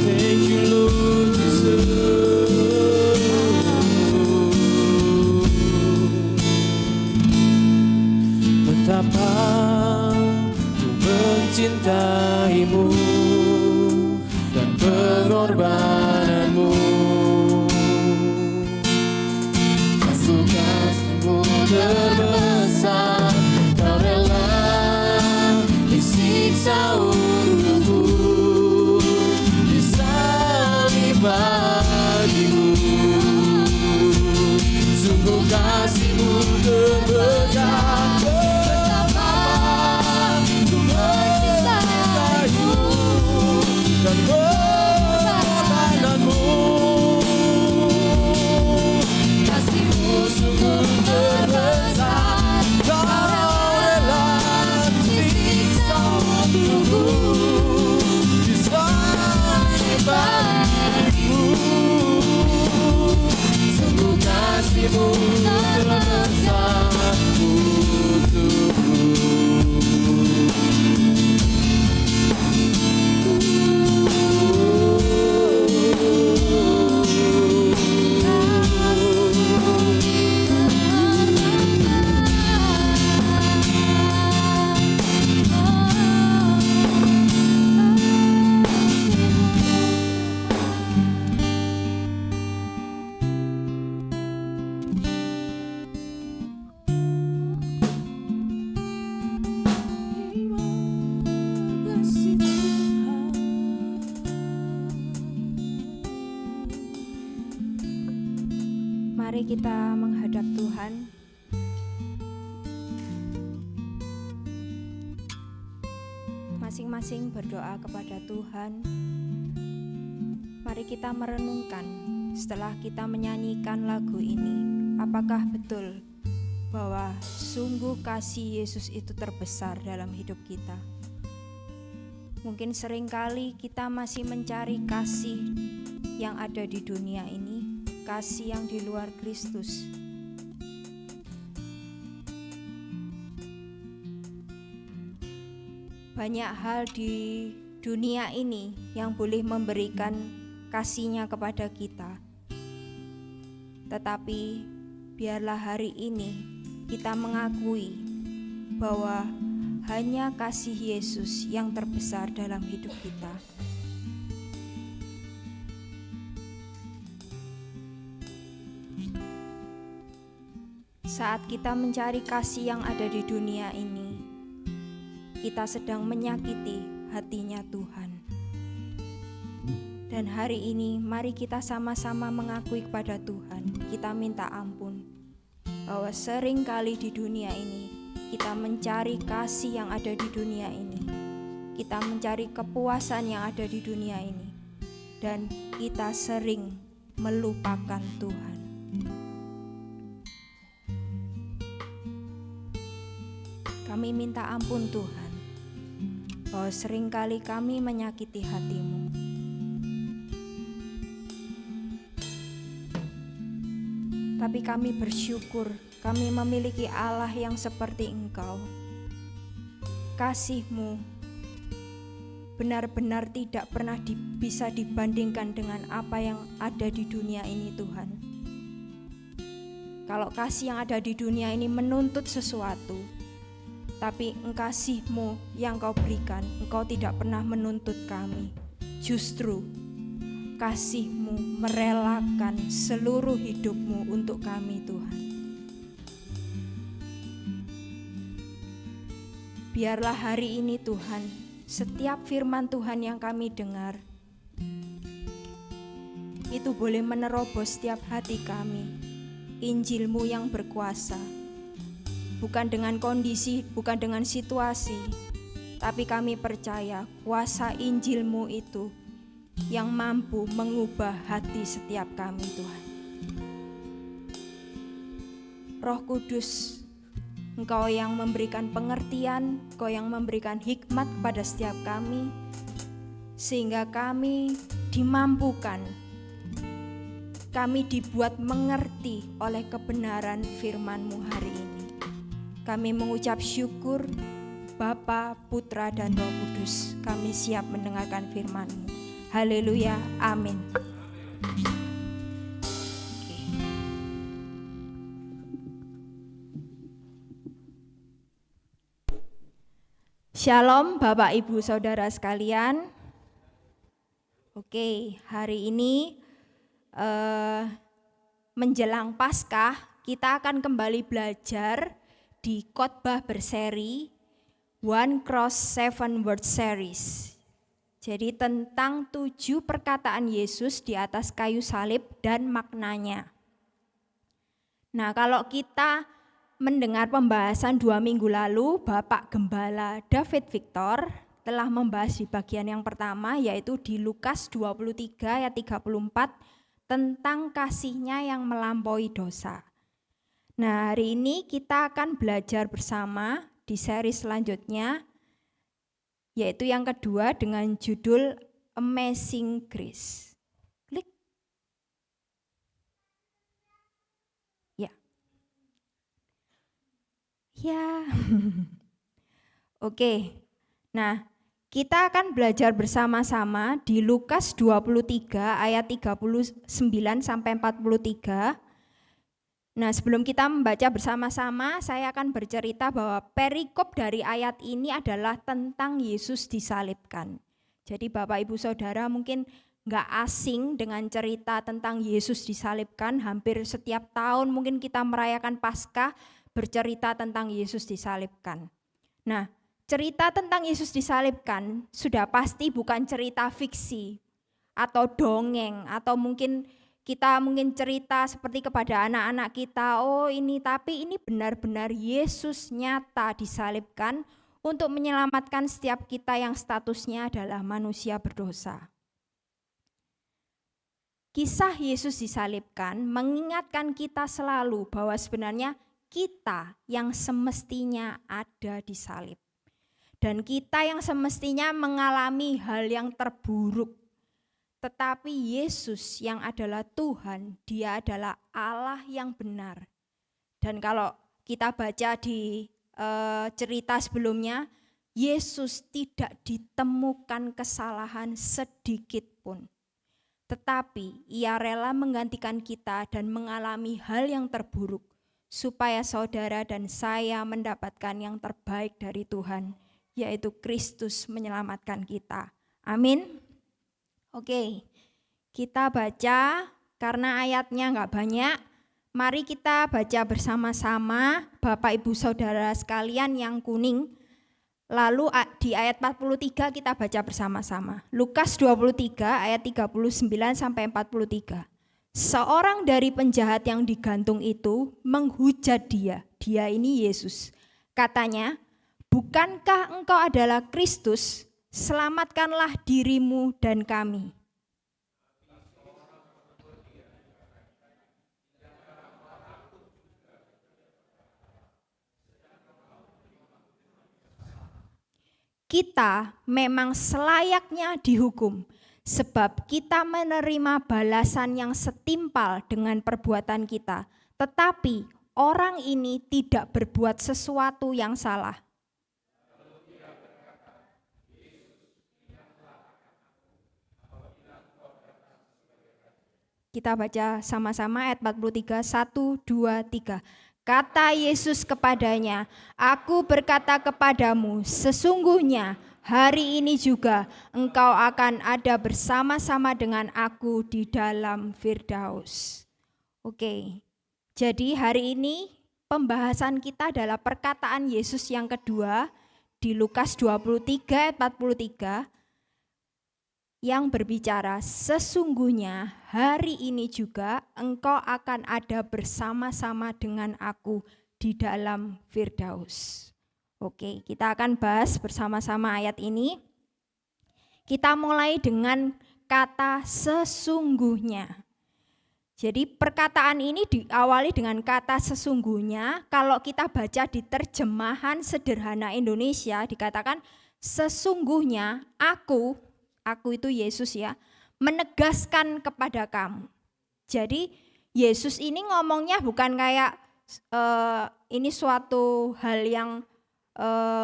Thank you, Lord. Thank you, Lord Jesus. Betapa ku mencintaimu dan pengorbananmu. Sungguh kasih-Mu terbesar, Kau rela disiksa untukku, disalib bagiku. Sungguh kasih-Mu terbesar, betapa ku mencintaimu dan pengorbananmu. Kasih-Mu sungguh terbesar, Kau rela disiksa untukku, disalib bagiku. Sungguh kasih-Mu terbesar untukku. Mari kita menghadap Tuhan. Masing-masing berdoa kepada Tuhan. Mari kita merenungkan setelah kita menyanyikan lagu ini, apakah betul bahwa sungguh kasih Yesus itu terbesar dalam hidup kita. Mungkin seringkali kita masih mencari kasih yang ada di dunia ini, kasih yang di luar Kristus. Banyak hal di dunia ini yang boleh memberikan kasih-Nya kepada kita. Tetapi biarlah hari ini kita mengakui bahwa hanya kasih Yesus yang terbesar dalam hidup kita. Saat kita mencari kasih yang ada di dunia ini, kita sedang menyakiti hatinya Tuhan. Dan hari ini mari kita sama-sama mengakui kepada Tuhan, kita minta ampun bahwa sering kali di dunia ini kita mencari kasih yang ada di dunia ini, kita mencari kepuasan yang ada di dunia ini, dan kita sering melupakan Tuhan. Kami minta ampun Tuhan, bahwa seringkali kami menyakiti hati-Mu. Tapi kami bersyukur kami memiliki Allah yang seperti Engkau. Kasih-Mu benar-benar tidak pernah bisa dibandingkan dengan apa yang ada di dunia ini Tuhan. Kalau kasih yang ada di dunia ini menuntut sesuatu, tapi kasih-Mu yang Kau berikan, Engkau tidak pernah menuntut kami. Justru kasih-Mu merelakan seluruh hidup-Mu untuk kami Tuhan. Biarlah hari ini Tuhan, setiap firman Tuhan yang kami dengar, itu boleh menerobos setiap hati kami. Injil-Mu yang berkuasa, bukan dengan kondisi, bukan dengan situasi, tapi kami percaya kuasa Injil-Mu itu yang mampu mengubah hati setiap kami Tuhan. Roh Kudus, Engkau yang memberikan pengertian, Engkau yang memberikan hikmat kepada setiap kami, sehingga kami dimampukan, kami dibuat mengerti oleh kebenaran firman-Mu hari ini. Kami mengucap syukur, Bapa, Putra, dan Roh Kudus, kami siap mendengarkan firman-Mu. Haleluya, amin. Shalom Bapak Ibu Saudara sekalian. Oke, hari ini menjelang Paskah kita akan kembali belajar di khotbah berseri One Cross Seven Word Series. Jadi tentang 7 perkataan Yesus di atas kayu salib dan maknanya. Nah, kalau kita mendengar pembahasan 2 minggu lalu, Bapak Gembala David Victor telah membahas di bagian yang pertama, yaitu di Lukas 23 ayat 34 tentang kasih-Nya yang melampaui dosa. Nah, hari ini kita akan belajar bersama di seri selanjutnya, yaitu yang kedua dengan judul Amazing Grace. Klik. Ya. Oke. Nah, kita akan belajar bersama-sama di Lukas 23 ayat 39 sampai 43. Nah, sebelum kita membaca bersama-sama, saya akan bercerita bahwa perikop dari ayat ini adalah tentang Yesus disalibkan. Jadi Bapak Ibu Saudara mungkin nggak asing dengan cerita tentang Yesus disalibkan. Hampir setiap tahun mungkin kita merayakan Paskah bercerita tentang Yesus disalibkan. Nah, cerita tentang Yesus disalibkan sudah pasti bukan cerita fiksi atau dongeng, atau mungkin kita cerita seperti kepada anak-anak kita, oh ini, tapi ini benar-benar Yesus nyata disalibkan untuk menyelamatkan setiap kita yang statusnya adalah manusia berdosa. Kisah Yesus disalibkan mengingatkan kita selalu bahwa sebenarnya kita yang semestinya ada di salib. Dan kita yang semestinya mengalami hal yang terburuk. Tetapi Yesus yang adalah Tuhan, Dia adalah Allah yang benar. Dan kalau kita baca di cerita sebelumnya, Yesus tidak ditemukan kesalahan sedikit pun. Tetapi Ia rela menggantikan kita dan mengalami hal yang terburuk, supaya saudara dan saya mendapatkan yang terbaik dari Tuhan, yaitu Kristus menyelamatkan kita. Amin. Oke, kita baca karena ayatnya enggak banyak. Mari kita baca bersama-sama, Bapak Ibu Saudara sekalian yang kuning. Lalu di ayat 43 kita baca bersama-sama. Lukas 23 ayat 39 sampai 43. Seorang dari penjahat yang digantung itu menghujat dia ini Yesus. Katanya, bukankah engkau adalah Kristus? Selamatkanlah dirimu dan kami. kita memang selayaknya dihukum, sebab kita menerima balasan yang setimpal dengan perbuatan kita. Tetapi orang ini tidak berbuat sesuatu yang salah. Kita baca sama-sama ayat 43, 1, 2, 3. Kata Yesus kepadanya, "Aku berkata kepadamu, sesungguhnya hari ini juga engkau akan ada bersama-sama dengan aku di dalam Firdaus." Oke, jadi hari ini pembahasan kita adalah perkataan Yesus yang kedua di Lukas 23 ayat 43 yang berbicara, "Sesungguhnya hari ini juga engkau akan ada bersama-sama dengan aku di dalam Firdaus." Oke, kita akan bahas bersama-sama ayat ini. Kita mulai dengan kata sesungguhnya. Jadi perkataan ini diawali dengan kata sesungguhnya. Kalau kita baca di terjemahan sederhana Indonesia dikatakan, "Sesungguhnya aku itu Yesus ya, menegaskan kepada kamu." Jadi Yesus ini ngomongnya bukan kayak ini suatu hal yang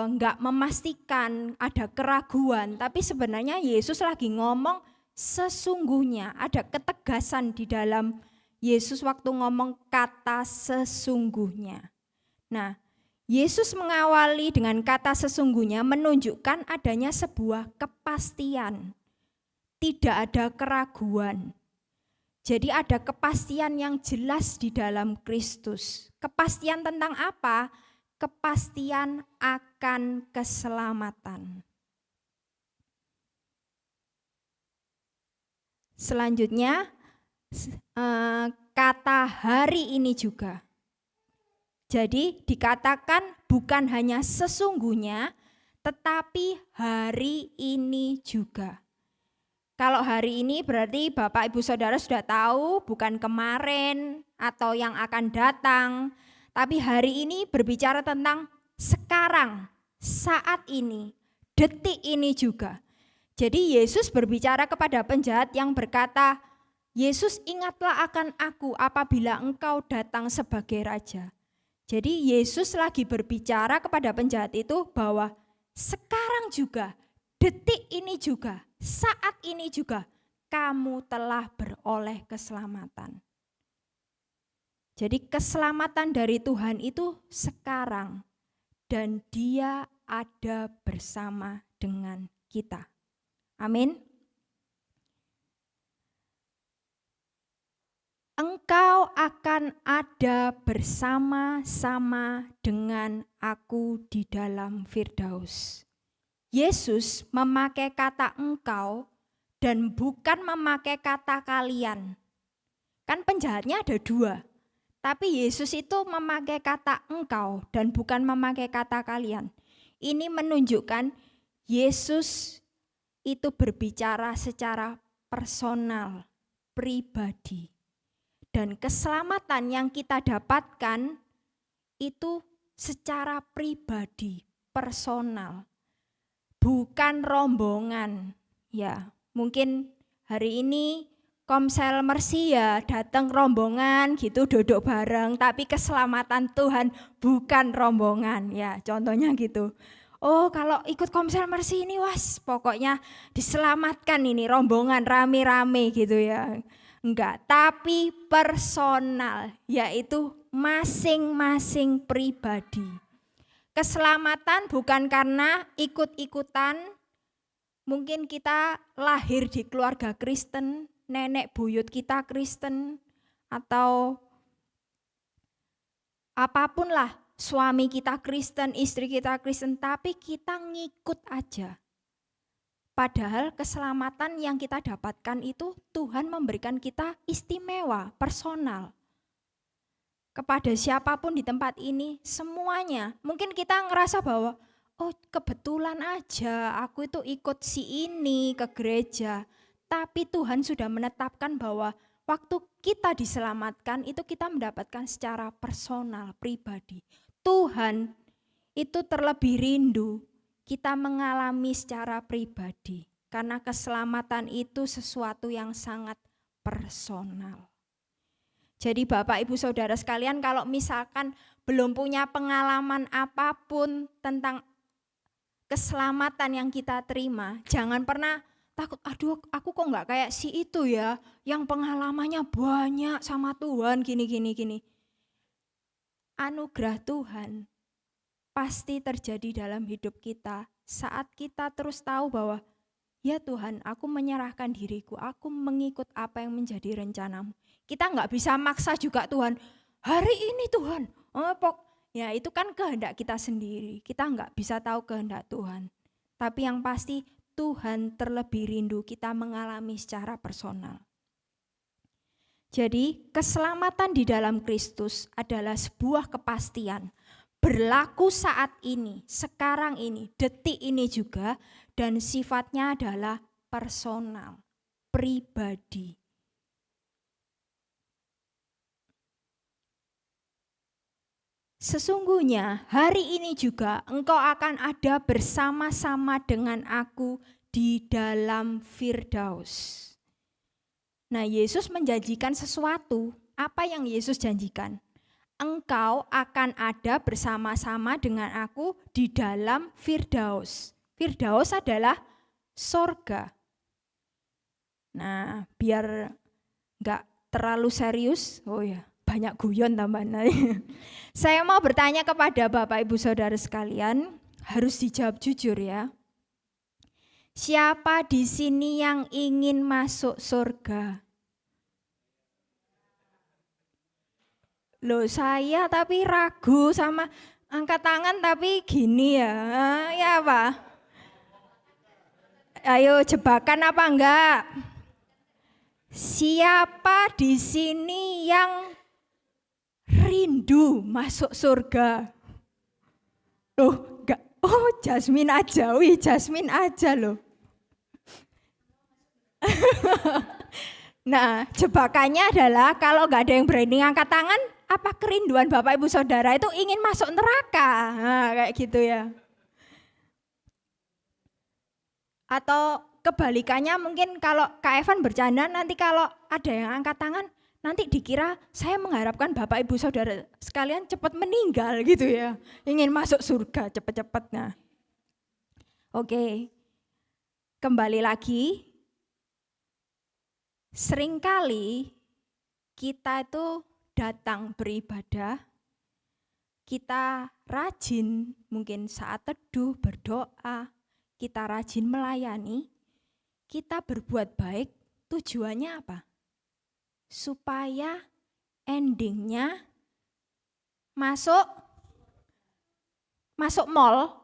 enggak memastikan, ada keraguan, tapi sebenarnya Yesus lagi ngomong sesungguhnya, ada ketegasan di dalam Yesus waktu ngomong kata sesungguhnya. Nah, Yesus mengawali dengan kata sesungguhnya menunjukkan adanya sebuah kepastian. Tidak ada keraguan. Jadi ada kepastian yang jelas di dalam Kristus. Kepastian tentang apa? Kepastian akan keselamatan. Selanjutnya, kata hari ini juga. Jadi dikatakan bukan hanya sesungguhnya, tetapi hari ini juga. Kalau hari ini berarti Bapak Ibu Saudara sudah tahu, bukan kemarin atau yang akan datang, tapi hari ini berbicara tentang sekarang, saat ini, detik ini juga. Jadi Yesus berbicara kepada penjahat yang berkata, "Yesus, ingatlah akan aku apabila engkau datang sebagai raja." Jadi Yesus lagi berbicara kepada penjahat itu bahwa sekarang juga, detik ini juga, saat ini juga kamu telah beroleh keselamatan. Jadi keselamatan dari Tuhan itu sekarang dan Dia ada bersama dengan kita. Amin. Engkau akan ada bersama-sama dengan aku di dalam Firdaus. Yesus memakai kata engkau dan bukan memakai kata kalian. Kan penjahatnya ada dua, tapi Yesus itu memakai kata engkau dan bukan memakai kata kalian. Ini menunjukkan Yesus itu berbicara secara personal, pribadi. Dan keselamatan yang kita dapatkan itu secara pribadi, personal, bukan rombongan. Ya, mungkin hari ini Komsel Mercy ya datang rombongan gitu, duduk bareng, tapi keselamatan Tuhan bukan rombongan. Ya, contohnya gitu. Oh, kalau ikut Komsel Mercy ini pokoknya diselamatkan ini rombongan rame-rame gitu ya. Enggak, tapi personal, yaitu masing-masing pribadi. Keselamatan bukan karena ikut-ikutan, mungkin kita lahir di keluarga Kristen, nenek buyut kita Kristen, atau apapun lah, suami kita Kristen, istri kita Kristen, tapi kita ngikut aja. Padahal keselamatan yang kita dapatkan itu Tuhan memberikan kita istimewa, personal. Kepada siapapun di tempat ini, semuanya. Mungkin kita ngerasa bahwa, oh kebetulan aja aku itu ikut si ini ke gereja. Tapi Tuhan sudah menetapkan bahwa waktu kita diselamatkan itu kita mendapatkan secara personal, pribadi. Tuhan itu terlebih rindu kita mengalami secara pribadi. Karena keselamatan itu sesuatu yang sangat personal. Jadi Bapak Ibu Saudara sekalian, kalau misalkan belum punya pengalaman apapun tentang keselamatan yang kita terima, jangan pernah takut, aduh aku kok nggak kayak si itu ya, yang pengalamannya banyak sama Tuhan gini. Anugerah Tuhan pasti terjadi dalam hidup kita saat kita terus tahu bahwa ya Tuhan, aku menyerahkan diriku, aku mengikut apa yang menjadi rencanamu. Kita nggak bisa maksa juga Tuhan, hari ini Tuhan, ya itu kan kehendak kita sendiri, kita nggak bisa tahu kehendak Tuhan. Tapi yang pasti Tuhan terlebih rindu kita mengalami secara personal. Jadi keselamatan di dalam Kristus adalah sebuah kepastian, berlaku saat ini, sekarang ini, detik ini juga, dan sifatnya adalah personal, pribadi. Sesungguhnya hari ini juga engkau akan ada bersama-sama dengan aku di dalam Firdaus. Nah, Yesus menjanjikan sesuatu. Apa yang Yesus janjikan? Engkau akan ada bersama-sama dengan aku di dalam Firdaus. Firdaus adalah sorga. Nah, biar enggak terlalu serius, banyak guyon tambahan. Saya mau bertanya kepada Bapak Ibu Saudara sekalian, harus dijawab jujur ya. Siapa di sini yang ingin masuk surga? Loh, saya tapi ragu sama angkat tangan tapi gini ya. Ya apa? Ayo jebakan apa enggak? Siapa di sini yang rindu masuk surga? Loh, enggak. Oh, Jasmine aja loh. Nah, jebakannya adalah kalau enggak ada yang berani angkat tangan, apa kerinduan Bapak Ibu Saudara itu ingin masuk neraka? Nah, kayak gitu ya. Atau kebalikannya mungkin kalau Kak Evan bercanda, nanti kalau ada yang angkat tangan, nanti dikira saya mengharapkan Bapak Ibu Saudara sekalian cepat meninggal gitu ya. Ingin masuk surga cepat-cepat. Nah. Oke, kembali lagi. Seringkali kita itu datang beribadah, kita rajin mungkin saat teduh berdoa, kita rajin melayani, kita berbuat baik, tujuannya apa? Supaya endingnya masuk mall,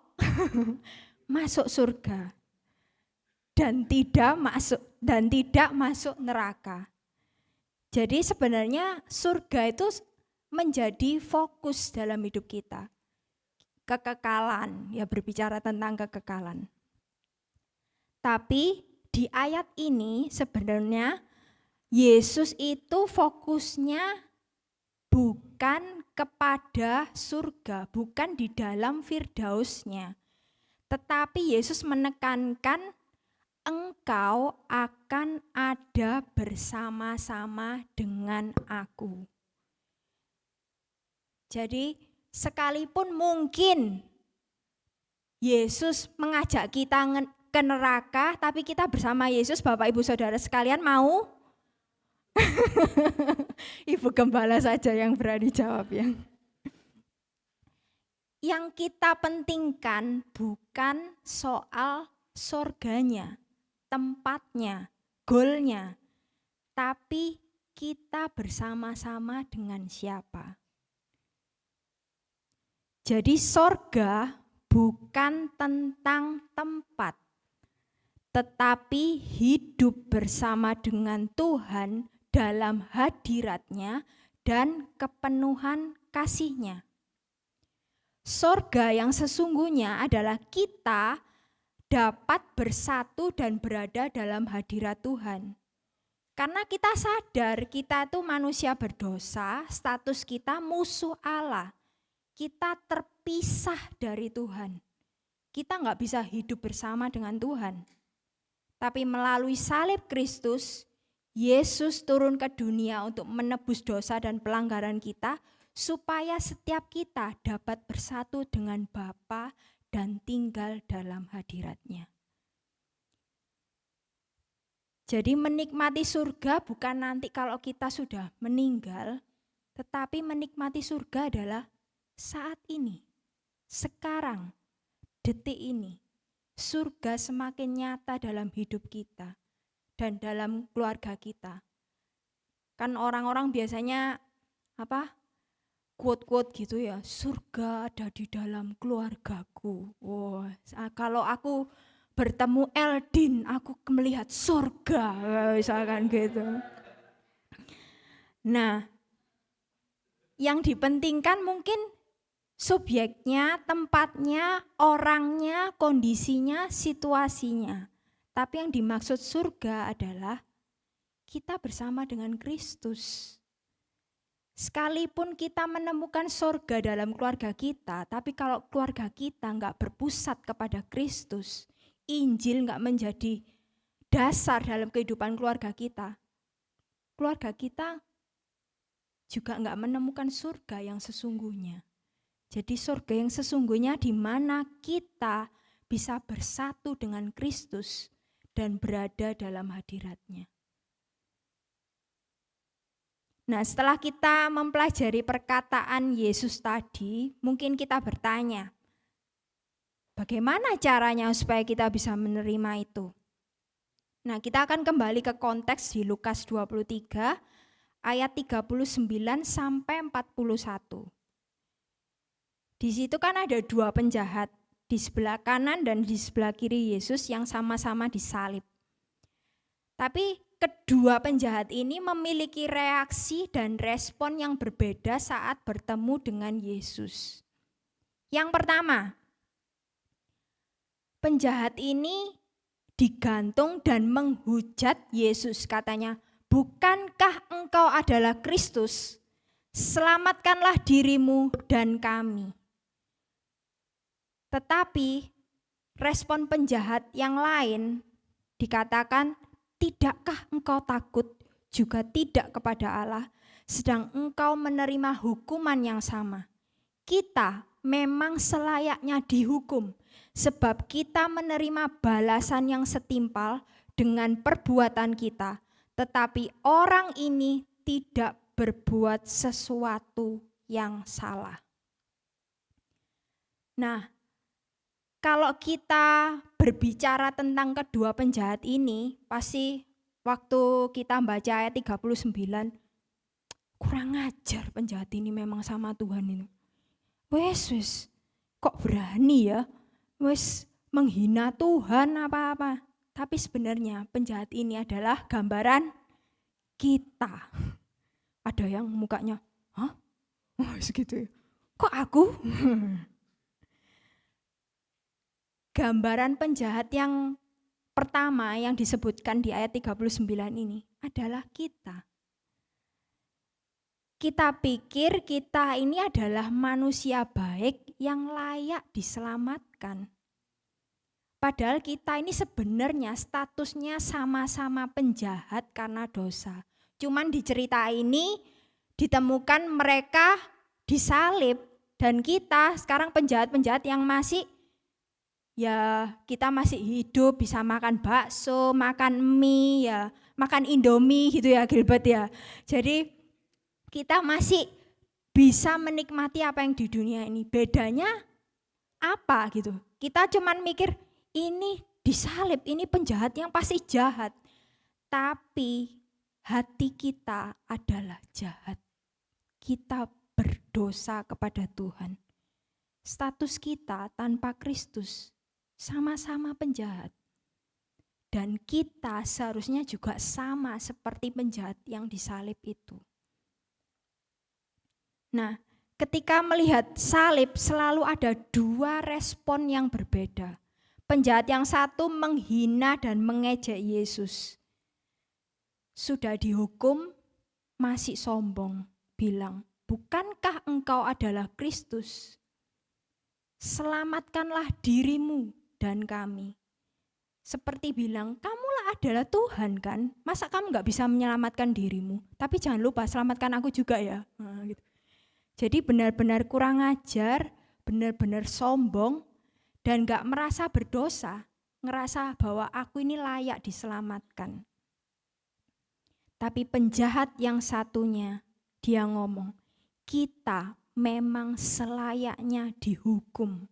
masuk surga, dan tidak masuk neraka. Jadi sebenarnya surga itu menjadi fokus dalam hidup kita. Kekekalan, ya berbicara tentang kekekalan. Tapi di ayat ini sebenarnya Yesus itu fokusnya bukan kepada surga, bukan di dalam Firdausnya. Tetapi Yesus menekankan engkau akan ada bersama-sama dengan aku. Jadi sekalipun mungkin Yesus mengajak kita ke neraka, tapi kita bersama Yesus, Bapak Ibu Saudara sekalian mau? Ibu Gembala saja yang berani jawab ya. Yang kita pentingkan bukan soal surganya, tempatnya, goalnya, tapi kita bersama-sama dengan siapa. Jadi sorga bukan tentang tempat, tetapi hidup bersama dengan Tuhan dalam hadiratnya dan kepenuhan kasih-Nya. Sorga yang sesungguhnya adalah kita dapat bersatu dan berada dalam hadirat Tuhan. Karena kita sadar kita itu manusia berdosa, status kita musuh Allah. Kita terpisah dari Tuhan. kita nggak bisa hidup bersama dengan Tuhan. Tapi melalui salib Kristus, Yesus turun ke dunia untuk menebus dosa dan pelanggaran kita, supaya setiap kita dapat bersatu dengan Bapa dan tinggal dalam hadirat-Nya. Jadi menikmati surga bukan nanti kalau kita sudah meninggal, tetapi menikmati surga adalah saat ini, sekarang, detik ini. Surga semakin nyata dalam hidup kita dan dalam keluarga kita. Kan orang-orang biasanya quote-quote gitu ya, surga ada di dalam keluargaku. Wah, kalau aku bertemu Eldin, aku melihat surga, misalkan gitu. Nah, yang dipentingkan mungkin subjeknya, tempatnya, orangnya, kondisinya, situasinya. Tapi yang dimaksud surga adalah kita bersama dengan Kristus. Sekalipun kita menemukan surga dalam keluarga kita, tapi kalau keluarga kita nggak berpusat kepada Kristus, Injil nggak menjadi dasar dalam kehidupan keluarga kita juga nggak menemukan surga yang sesungguhnya. Jadi surga yang sesungguhnya di mana kita bisa bersatu dengan Kristus dan berada dalam hadirat-Nya. Nah, setelah kita mempelajari perkataan Yesus tadi, mungkin kita bertanya, bagaimana caranya supaya kita bisa menerima itu? Nah, kita akan kembali ke konteks di Lukas 23 ayat 39 sampai 41. Di situ kan ada dua penjahat, di sebelah kanan dan di sebelah kiri Yesus yang sama-sama disalib. Tapi kedua penjahat ini memiliki reaksi dan respon yang berbeda saat bertemu dengan Yesus. Yang pertama, penjahat ini digantung dan menghujat Yesus, katanya, "Bukankah engkau adalah Kristus? Selamatkanlah dirimu dan kami." Tetapi respon penjahat yang lain dikatakan, "Tidakkah engkau takut juga tidak kepada Allah, sedang engkau menerima hukuman yang sama? Kita memang selayaknya dihukum, sebab kita menerima balasan yang setimpal dengan perbuatan kita, tetapi orang ini tidak berbuat sesuatu yang salah." Nah, kalau kita berbicara tentang kedua penjahat ini, pasti waktu kita baca ayat 39, kurang ajar penjahat ini memang sama Tuhan ini. Wes, kok berani ya? Wes menghina Tuhan apa-apa. Tapi sebenarnya penjahat ini adalah gambaran kita. Ada yang mukanya, hah? Oh, segitu ya. Kok aku? Gambaran penjahat yang pertama yang disebutkan di ayat 39 ini adalah kita. Kita pikir kita ini adalah manusia baik yang layak diselamatkan. Padahal kita ini sebenarnya statusnya sama-sama penjahat karena dosa. Cuman di cerita ini ditemukan mereka disalib dan kita sekarang penjahat-penjahat yang masih, ya kita masih hidup, bisa makan bakso, makan mie, ya makan Indomie gitu ya Gilbert ya. Jadi kita masih bisa menikmati apa yang di dunia ini. Bedanya apa gitu? Kita cuman mikir ini disalib, ini penjahat yang pasti jahat. Tapi hati kita adalah jahat. Kita berdosa kepada Tuhan. Status kita tanpa Kristus sama-sama penjahat. Dan kita seharusnya juga sama seperti penjahat yang disalib itu. Nah, ketika melihat salib selalu ada dua respon yang berbeda. Penjahat yang satu menghina dan mengejek Yesus. Sudah dihukum, masih sombong, bilang, "Bukankah engkau adalah Kristus?" selamatkanlah dirimu dan kami. Seperti bilang, kamulah adalah Tuhan kan, masa kamu gak bisa menyelamatkan dirimu? Tapi jangan lupa selamatkan aku juga ya. Nah, gitu. Jadi benar-benar kurang ajar, benar-benar sombong, dan gak merasa berdosa, ngerasa bahwa aku ini layak diselamatkan. Tapi penjahat yang satunya, dia ngomong, kita memang selayaknya dihukum.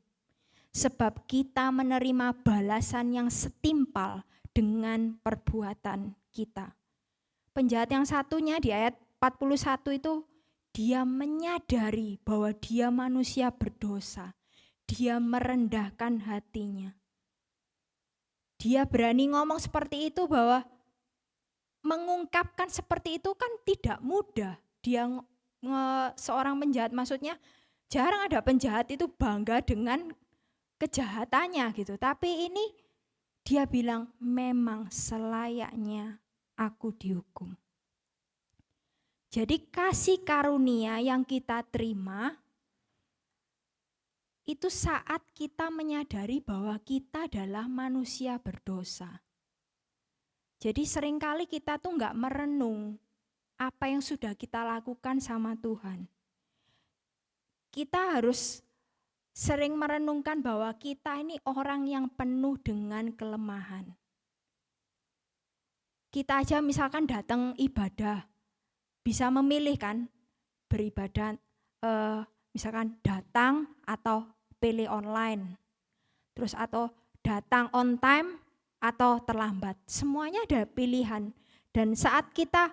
Sebab kita menerima balasan yang setimpal dengan perbuatan kita. Penjahat yang satunya di ayat 41 itu, dia menyadari bahwa dia manusia berdosa. Dia merendahkan hatinya. Dia berani ngomong seperti itu, bahwa mengungkapkan seperti itu kan tidak mudah. Dia seorang penjahat, maksudnya jarang ada penjahat itu bangga dengan kejahatannya gitu. Tapi ini dia bilang memang selayaknya aku dihukum. Jadi kasih karunia yang kita terima itu saat kita menyadari bahwa kita adalah manusia berdosa. Jadi seringkali kita tuh nggak merenung apa yang sudah kita lakukan sama Tuhan. Kita harus sering merenungkan bahwa kita ini orang yang penuh dengan kelemahan. Kita aja misalkan datang ibadah, bisa memilih kan beribadah, misalkan datang atau pilih online. Terus atau datang on time atau terlambat. Semuanya ada pilihan. Dan saat kita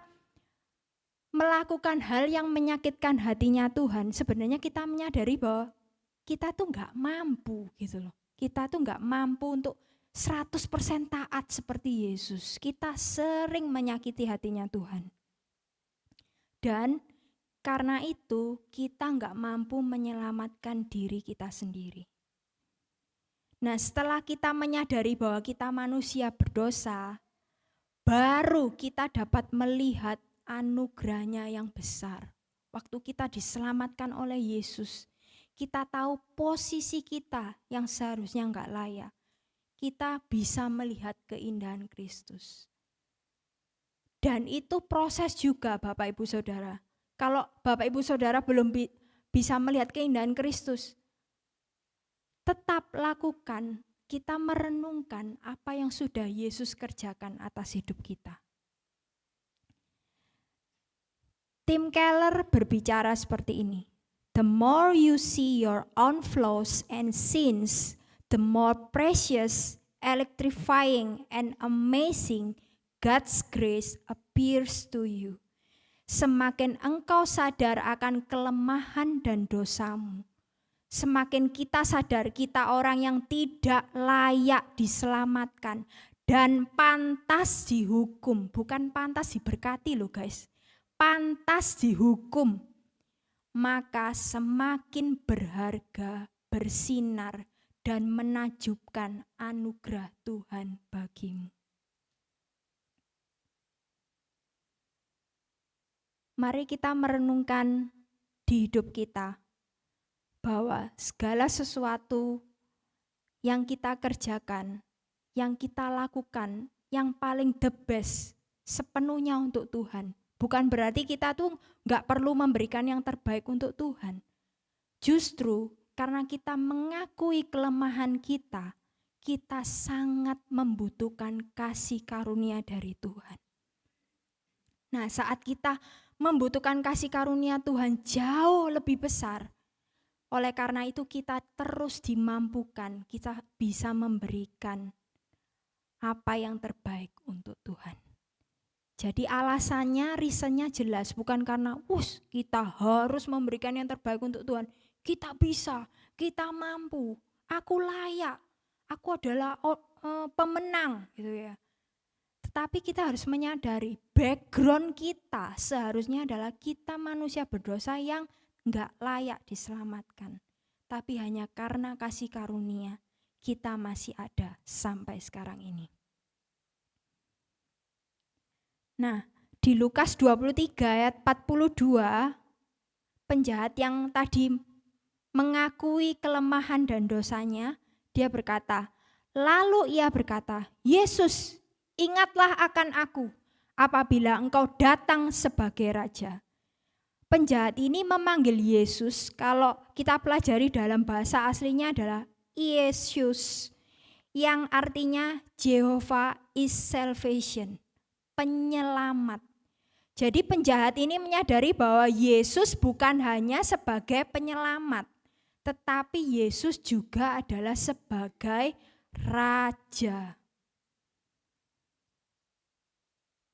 melakukan hal yang menyakitkan hatinya Tuhan, sebenarnya kita menyadari bahwa kita tuh nggak mampu gitu loh. Kita tuh nggak mampu untuk 100% taat seperti Yesus. Kita sering menyakiti hatinya Tuhan. Dan karena itu kita nggak mampu menyelamatkan diri kita sendiri. Nah, setelah kita menyadari bahwa kita manusia berdosa, baru kita dapat melihat anugerahnya yang besar. Waktu kita diselamatkan oleh Yesus, kita tahu posisi kita yang seharusnya enggak layak. Kita bisa melihat keindahan Kristus. Dan itu proses juga Bapak Ibu Saudara. Kalau Bapak Ibu Saudara belum bisa melihat keindahan Kristus, tetap lakukan, kita merenungkan apa yang sudah Yesus kerjakan atas hidup kita. Tim Keller berbicara seperti ini. The more you see your own flaws and sins, the more precious, electrifying, and amazing God's grace appears to you. Semakin engkau sadar akan kelemahan dan dosamu, semakin kita sadar kita orang yang tidak layak diselamatkan dan pantas dihukum. Bukan pantas diberkati loh guys, pantas dihukum. Maka semakin berharga, bersinar, dan menakjubkan anugerah Tuhan bagimu. Mari kita merenungkan di hidup kita bahwa segala sesuatu yang kita kerjakan, yang kita lakukan, yang paling the best sepenuhnya untuk Tuhan. Bukan berarti kita tuh gak perlu memberikan yang terbaik untuk Tuhan. Justru karena kita mengakui kelemahan kita, kita sangat membutuhkan kasih karunia dari Tuhan. Nah, saat kita membutuhkan kasih karunia Tuhan jauh lebih besar, oleh karena itu kita terus dimampukan, kita bisa memberikan apa yang terbaik untuk Tuhan. Jadi alasannya, reasonnya jelas, bukan karena kita harus memberikan yang terbaik untuk Tuhan. Kita bisa, kita mampu, aku layak, aku adalah pemenang gitu ya. Tetapi kita harus menyadari background kita seharusnya adalah kita manusia berdosa yang enggak layak diselamatkan. Tapi hanya karena kasih karunia kita masih ada sampai sekarang ini. Nah, di Lukas 23 ayat 42, penjahat yang tadi mengakui kelemahan dan dosanya, dia berkata, lalu ia berkata, Yesus, ingatlah akan aku apabila engkau datang sebagai raja. Penjahat ini memanggil Yesus, kalau kita pelajari dalam bahasa aslinya adalah Yesus, yang artinya Jehovah is salvation, penyelamat. Jadi penjahat ini menyadari bahwa Yesus bukan hanya sebagai penyelamat, tetapi Yesus juga adalah sebagai raja.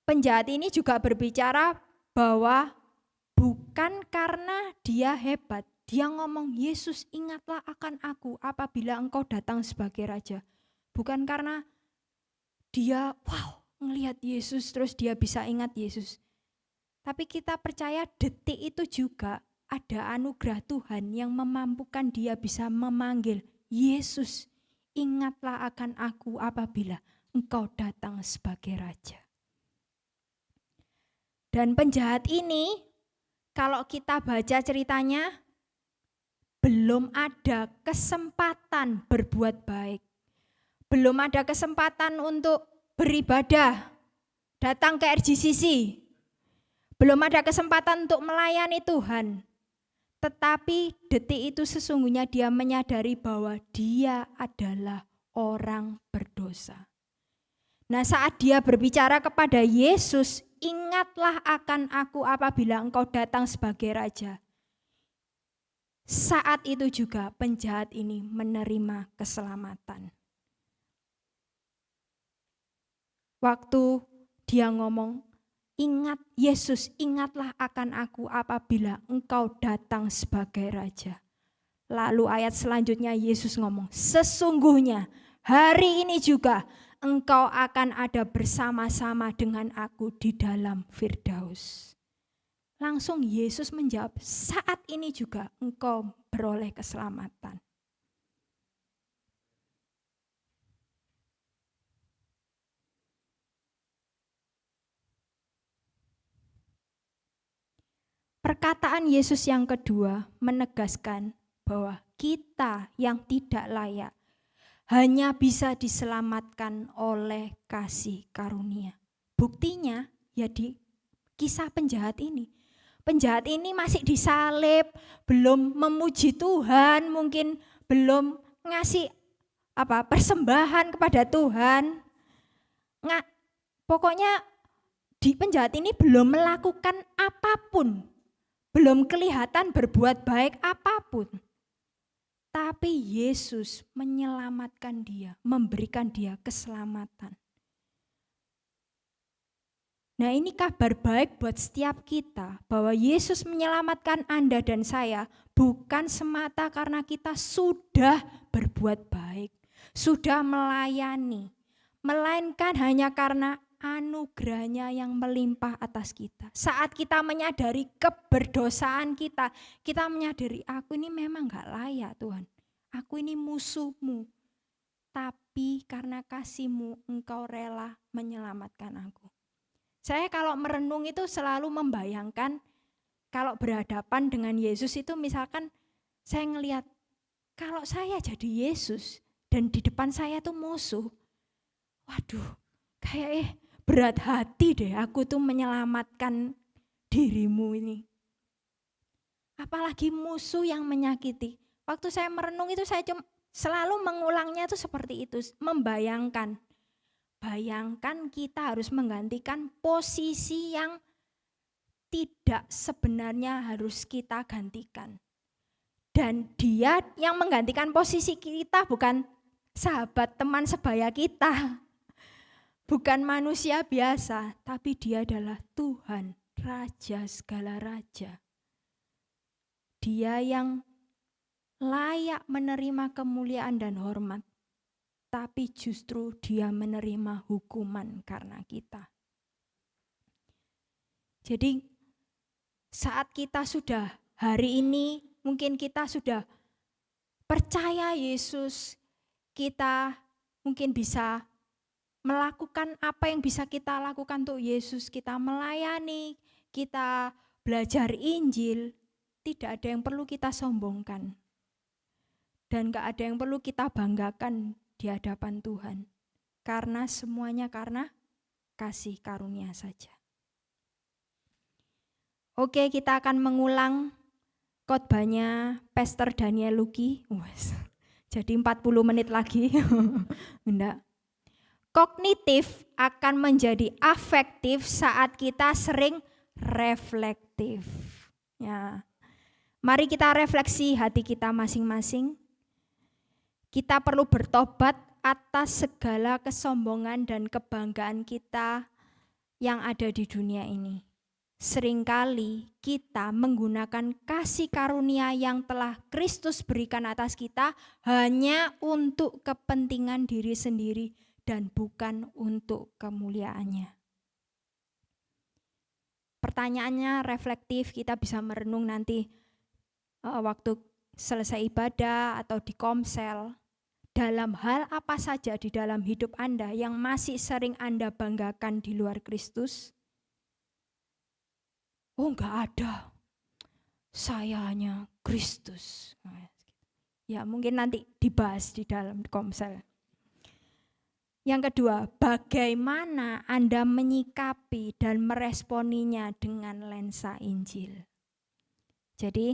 Penjahat ini juga berbicara bahwa bukan karena dia hebat, dia ngomong, Yesus ingatlah akan aku apabila engkau datang sebagai raja. Bukan karena dia ngelihat Yesus terus dia bisa ingat Yesus. Tapi kita percaya detik itu juga ada anugerah Tuhan yang memampukan dia bisa memanggil, Yesus ingatlah akan aku apabila engkau datang sebagai raja. Dan penjahat ini, kalau kita baca ceritanya, belum ada kesempatan berbuat baik. Belum ada kesempatan untuk beribadah, datang ke RGCC. Belum ada kesempatan untuk melayani Tuhan. Tetapi detik itu sesungguhnya dia menyadari bahwa dia adalah orang berdosa. Nah, saat dia berbicara kepada Yesus, ingatlah akan aku apabila engkau datang sebagai raja. Saat itu juga penjahat ini menerima keselamatan. Waktu dia ngomong, ingat Yesus, ingatlah akan aku apabila engkau datang sebagai raja. Lalu ayat selanjutnya Yesus ngomong, sesungguhnya hari ini juga engkau akan ada bersama-sama dengan aku di dalam Firdaus. Langsung Yesus menjawab, saat ini juga engkau beroleh keselamatan. Perkataan Yesus yang kedua menegaskan bahwa kita yang tidak layak hanya bisa diselamatkan oleh kasih karunia. Buktinya ya di kisah penjahat ini. Penjahat ini masih disalib, belum memuji Tuhan, mungkin belum ngasih persembahan kepada Tuhan. Pokoknya di penjahat ini belum melakukan apapun. Belum kelihatan berbuat baik apapun. Tapi Yesus menyelamatkan dia, memberikan dia keselamatan. Nah, ini kabar baik buat setiap kita bahwa Yesus menyelamatkan Anda dan saya bukan semata karena kita sudah berbuat baik, sudah melayani, melainkan hanya karena anugerahnya yang melimpah atas kita. Saat kita menyadari keberdosaan kita, kita menyadari aku ini memang gak layak Tuhan. Aku ini musuhmu. Tapi karena kasih-Mu engkau rela menyelamatkan aku. Saya kalau merenung itu selalu membayangkan kalau berhadapan dengan Yesus itu misalkan saya ngelihat kalau saya jadi Yesus dan di depan saya tuh musuh. Waduh, kayak berat hati deh aku tuh menyelamatkan dirimu ini. Apalagi musuh yang menyakiti. Waktu saya merenung itu saya selalu mengulangnya itu seperti itu. Membayangkan. Bayangkan kita harus menggantikan posisi yang tidak sebenarnya harus kita gantikan. Dan dia yang menggantikan posisi kita bukan sahabat teman sebaya kita. Bukan manusia biasa, tapi dia adalah Tuhan, Raja segala raja. Dia yang layak menerima kemuliaan dan hormat, tapi justru dia menerima hukuman karena kita. Jadi saat kita sudah hari ini, mungkin kita sudah percaya Yesus, kita mungkin bisa melakukan apa yang bisa kita lakukan untuk Yesus, kita melayani, kita belajar Injil, tidak ada yang perlu kita sombongkan. Dan gak ada yang perlu kita banggakan di hadapan Tuhan. Karena semuanya karena kasih karunia saja. Oke, kita akan mengulang khotbahnya Pastor Daniel Luki. Jadi 40 menit lagi. Enggak. Kognitif akan menjadi afektif saat kita sering reflektif. Ya. Mari kita refleksi hati kita masing-masing. Kita perlu bertobat atas segala kesombongan dan kebanggaan kita yang ada di dunia ini. Seringkali kita menggunakan kasih karunia yang telah Kristus berikan atas kita hanya untuk kepentingan diri sendiri dan bukan untuk kemuliaannya. Pertanyaannya reflektif, kita bisa merenung nanti waktu selesai ibadah atau di komsel. Dalam hal apa saja di dalam hidup Anda yang masih sering Anda banggakan di luar Kristus? Oh, enggak ada. Saya hanya Kristus. Ya, mungkin nanti dibahas di dalam komsel. Yang kedua, bagaimana Anda menyikapi dan meresponinya dengan lensa Injil? Jadi,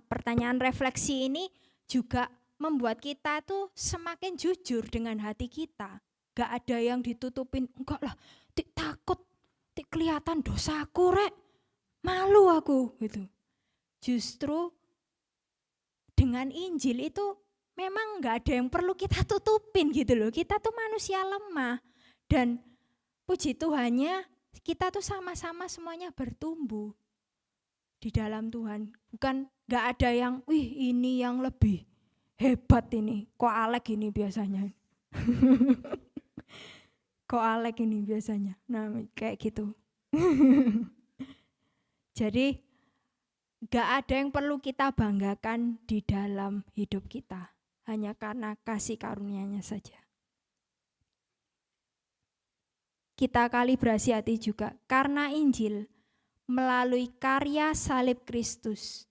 pertanyaan refleksi ini juga membuat kita tuh semakin jujur dengan hati kita. Gak ada yang ditutupin, enggak lah, takut, kelihatan dosaku rek, malu aku gitu. Justru dengan Injil itu memang gak ada yang perlu kita tutupin gitu loh. Kita tuh manusia lemah dan puji Tuhannya kita tuh sama-sama semuanya bertumbuh di dalam Tuhan. Bukan gak ada yang, wih ini yang lebih hebat ini, kok Alek ini biasanya. Kok Alek ini biasanya. Nah kayak gitu. Jadi gak ada yang perlu kita banggakan di dalam hidup kita. Hanya karena kasih karunia-Nya saja. Kita kalibrasi hati juga. Karena Injil, melalui karya salib Kristus,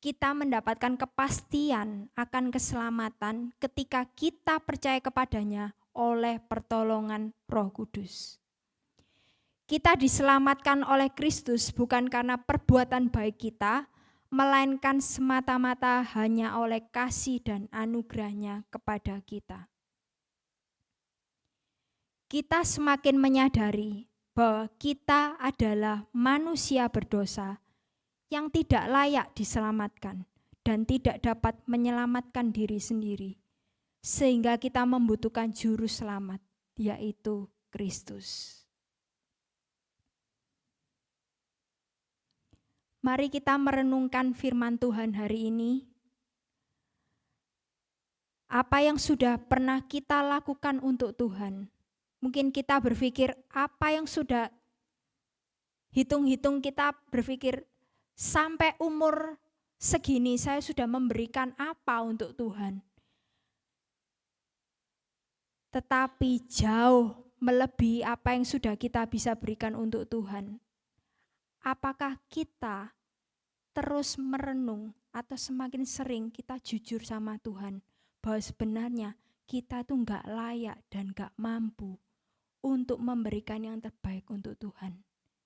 kita mendapatkan kepastian akan keselamatan ketika kita percaya kepadanya oleh pertolongan Roh Kudus. Kita diselamatkan oleh Kristus bukan karena perbuatan baik kita, melainkan semata-mata hanya oleh kasih dan anugerah-Nya kepada kita. Kita semakin menyadari bahwa kita adalah manusia berdosa yang tidak layak diselamatkan dan tidak dapat menyelamatkan diri sendiri, sehingga kita membutuhkan juru selamat, yaitu Kristus. Mari kita merenungkan firman Tuhan hari ini. Apa yang sudah pernah kita lakukan untuk Tuhan? Mungkin kita berpikir apa yang sudah hitung-hitung, kita berpikir sampai umur segini saya sudah memberikan apa untuk Tuhan. Tetapi jauh melebihi apa yang sudah kita bisa berikan untuk Tuhan. Apakah kita terus merenung atau semakin sering kita jujur sama Tuhan bahwa sebenarnya kita tuh gak layak dan gak mampu untuk memberikan yang terbaik untuk Tuhan.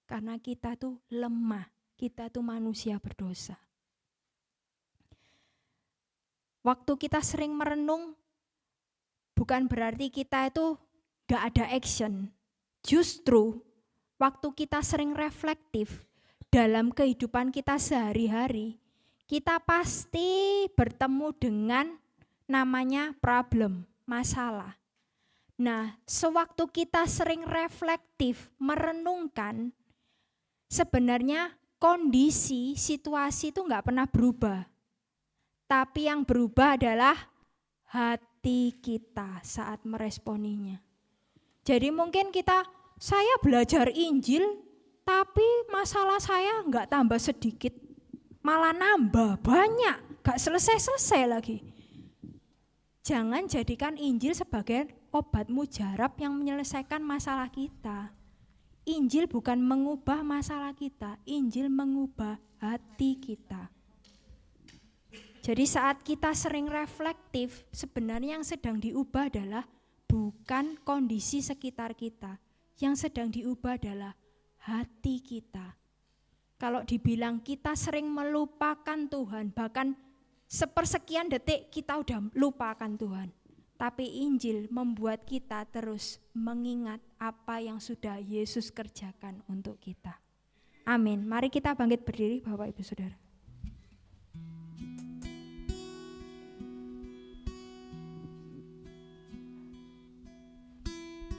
Karena kita tuh lemah, kita tuh manusia berdosa. Waktu kita sering merenung, bukan berarti kita itu gak ada action. Justru waktu kita sering reflektif dalam kehidupan kita sehari-hari, kita pasti bertemu dengan namanya problem, masalah. Nah, sewaktu kita sering reflektif, merenungkan, sebenarnya kondisi, situasi itu gak pernah berubah. Tapi yang berubah adalah hati kita saat meresponinya. Jadi mungkin saya belajar Injil, tapi masalah saya gak tambah sedikit, malah nambah banyak, gak selesai-selesai lagi. Jangan jadikan Injil sebagai obat mujarab yang menyelesaikan masalah kita. Injil bukan mengubah masalah kita, Injil mengubah hati kita. Jadi saat kita sering reflektif, sebenarnya yang sedang diubah adalah bukan kondisi sekitar kita. Yang sedang diubah adalah hati kita. Kalau dibilang kita sering melupakan Tuhan, bahkan sepersekian detik kita udah lupakan Tuhan. Tapi Injil membuat kita terus mengingat apa yang sudah Yesus kerjakan untuk kita. Amin. Mari kita bangkit berdiri Bapak Ibu Saudara.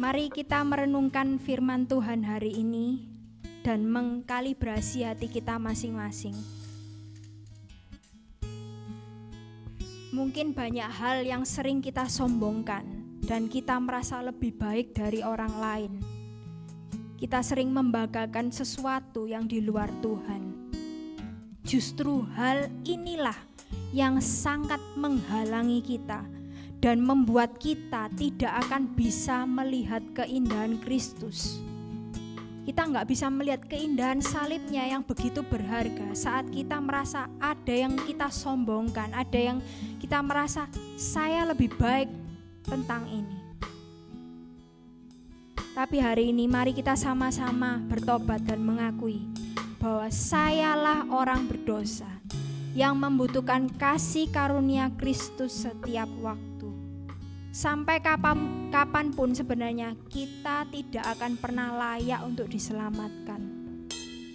Mari kita merenungkan firman Tuhan hari ini dan mengkalibrasi hati kita masing-masing. Mungkin banyak hal yang sering kita sombongkan dan kita merasa lebih baik dari orang lain. Kita sering membanggakan sesuatu yang di luar Tuhan. Justru hal inilah yang sangat menghalangi kita dan membuat kita tidak akan bisa melihat keindahan Kristus. Kita nggak bisa melihat keindahan salibnya yang begitu berharga saat kita merasa ada yang kita sombongkan, ada yang kita merasa saya lebih baik tentang ini. Tapi hari ini mari kita sama-sama bertobat dan mengakui bahwa sayalah orang berdosa yang membutuhkan kasih karunia Kristus setiap waktu. Sampai kapanpun sebenarnya kita tidak akan pernah layak untuk diselamatkan.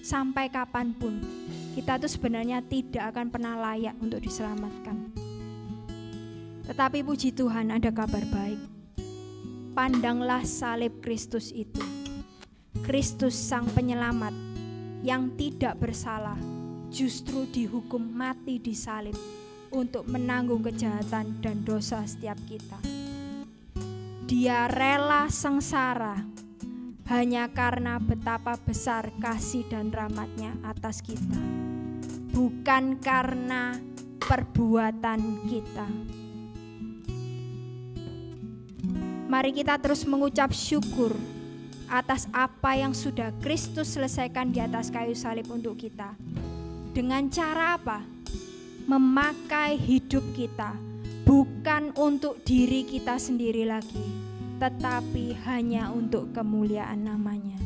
Sampai kapanpun kita tuh sebenarnya tidak akan pernah layak untuk diselamatkan. Tetapi puji Tuhan ada kabar baik. Pandanglah salib Kristus itu. Kristus sang penyelamat yang tidak bersalah justru dihukum mati di salib untuk menanggung kejahatan dan dosa setiap kita. Dia rela sengsara hanya karena betapa besar kasih dan rahmat-Nya atas kita, bukan karena perbuatan kita. Mari kita terus mengucap syukur atas apa yang sudah Kristus selesaikan di atas kayu salib untuk kita. Dengan cara apa? Memakai hidup kita bukan untuk diri kita sendiri lagi, tetapi hanya untuk kemuliaan nama-Nya.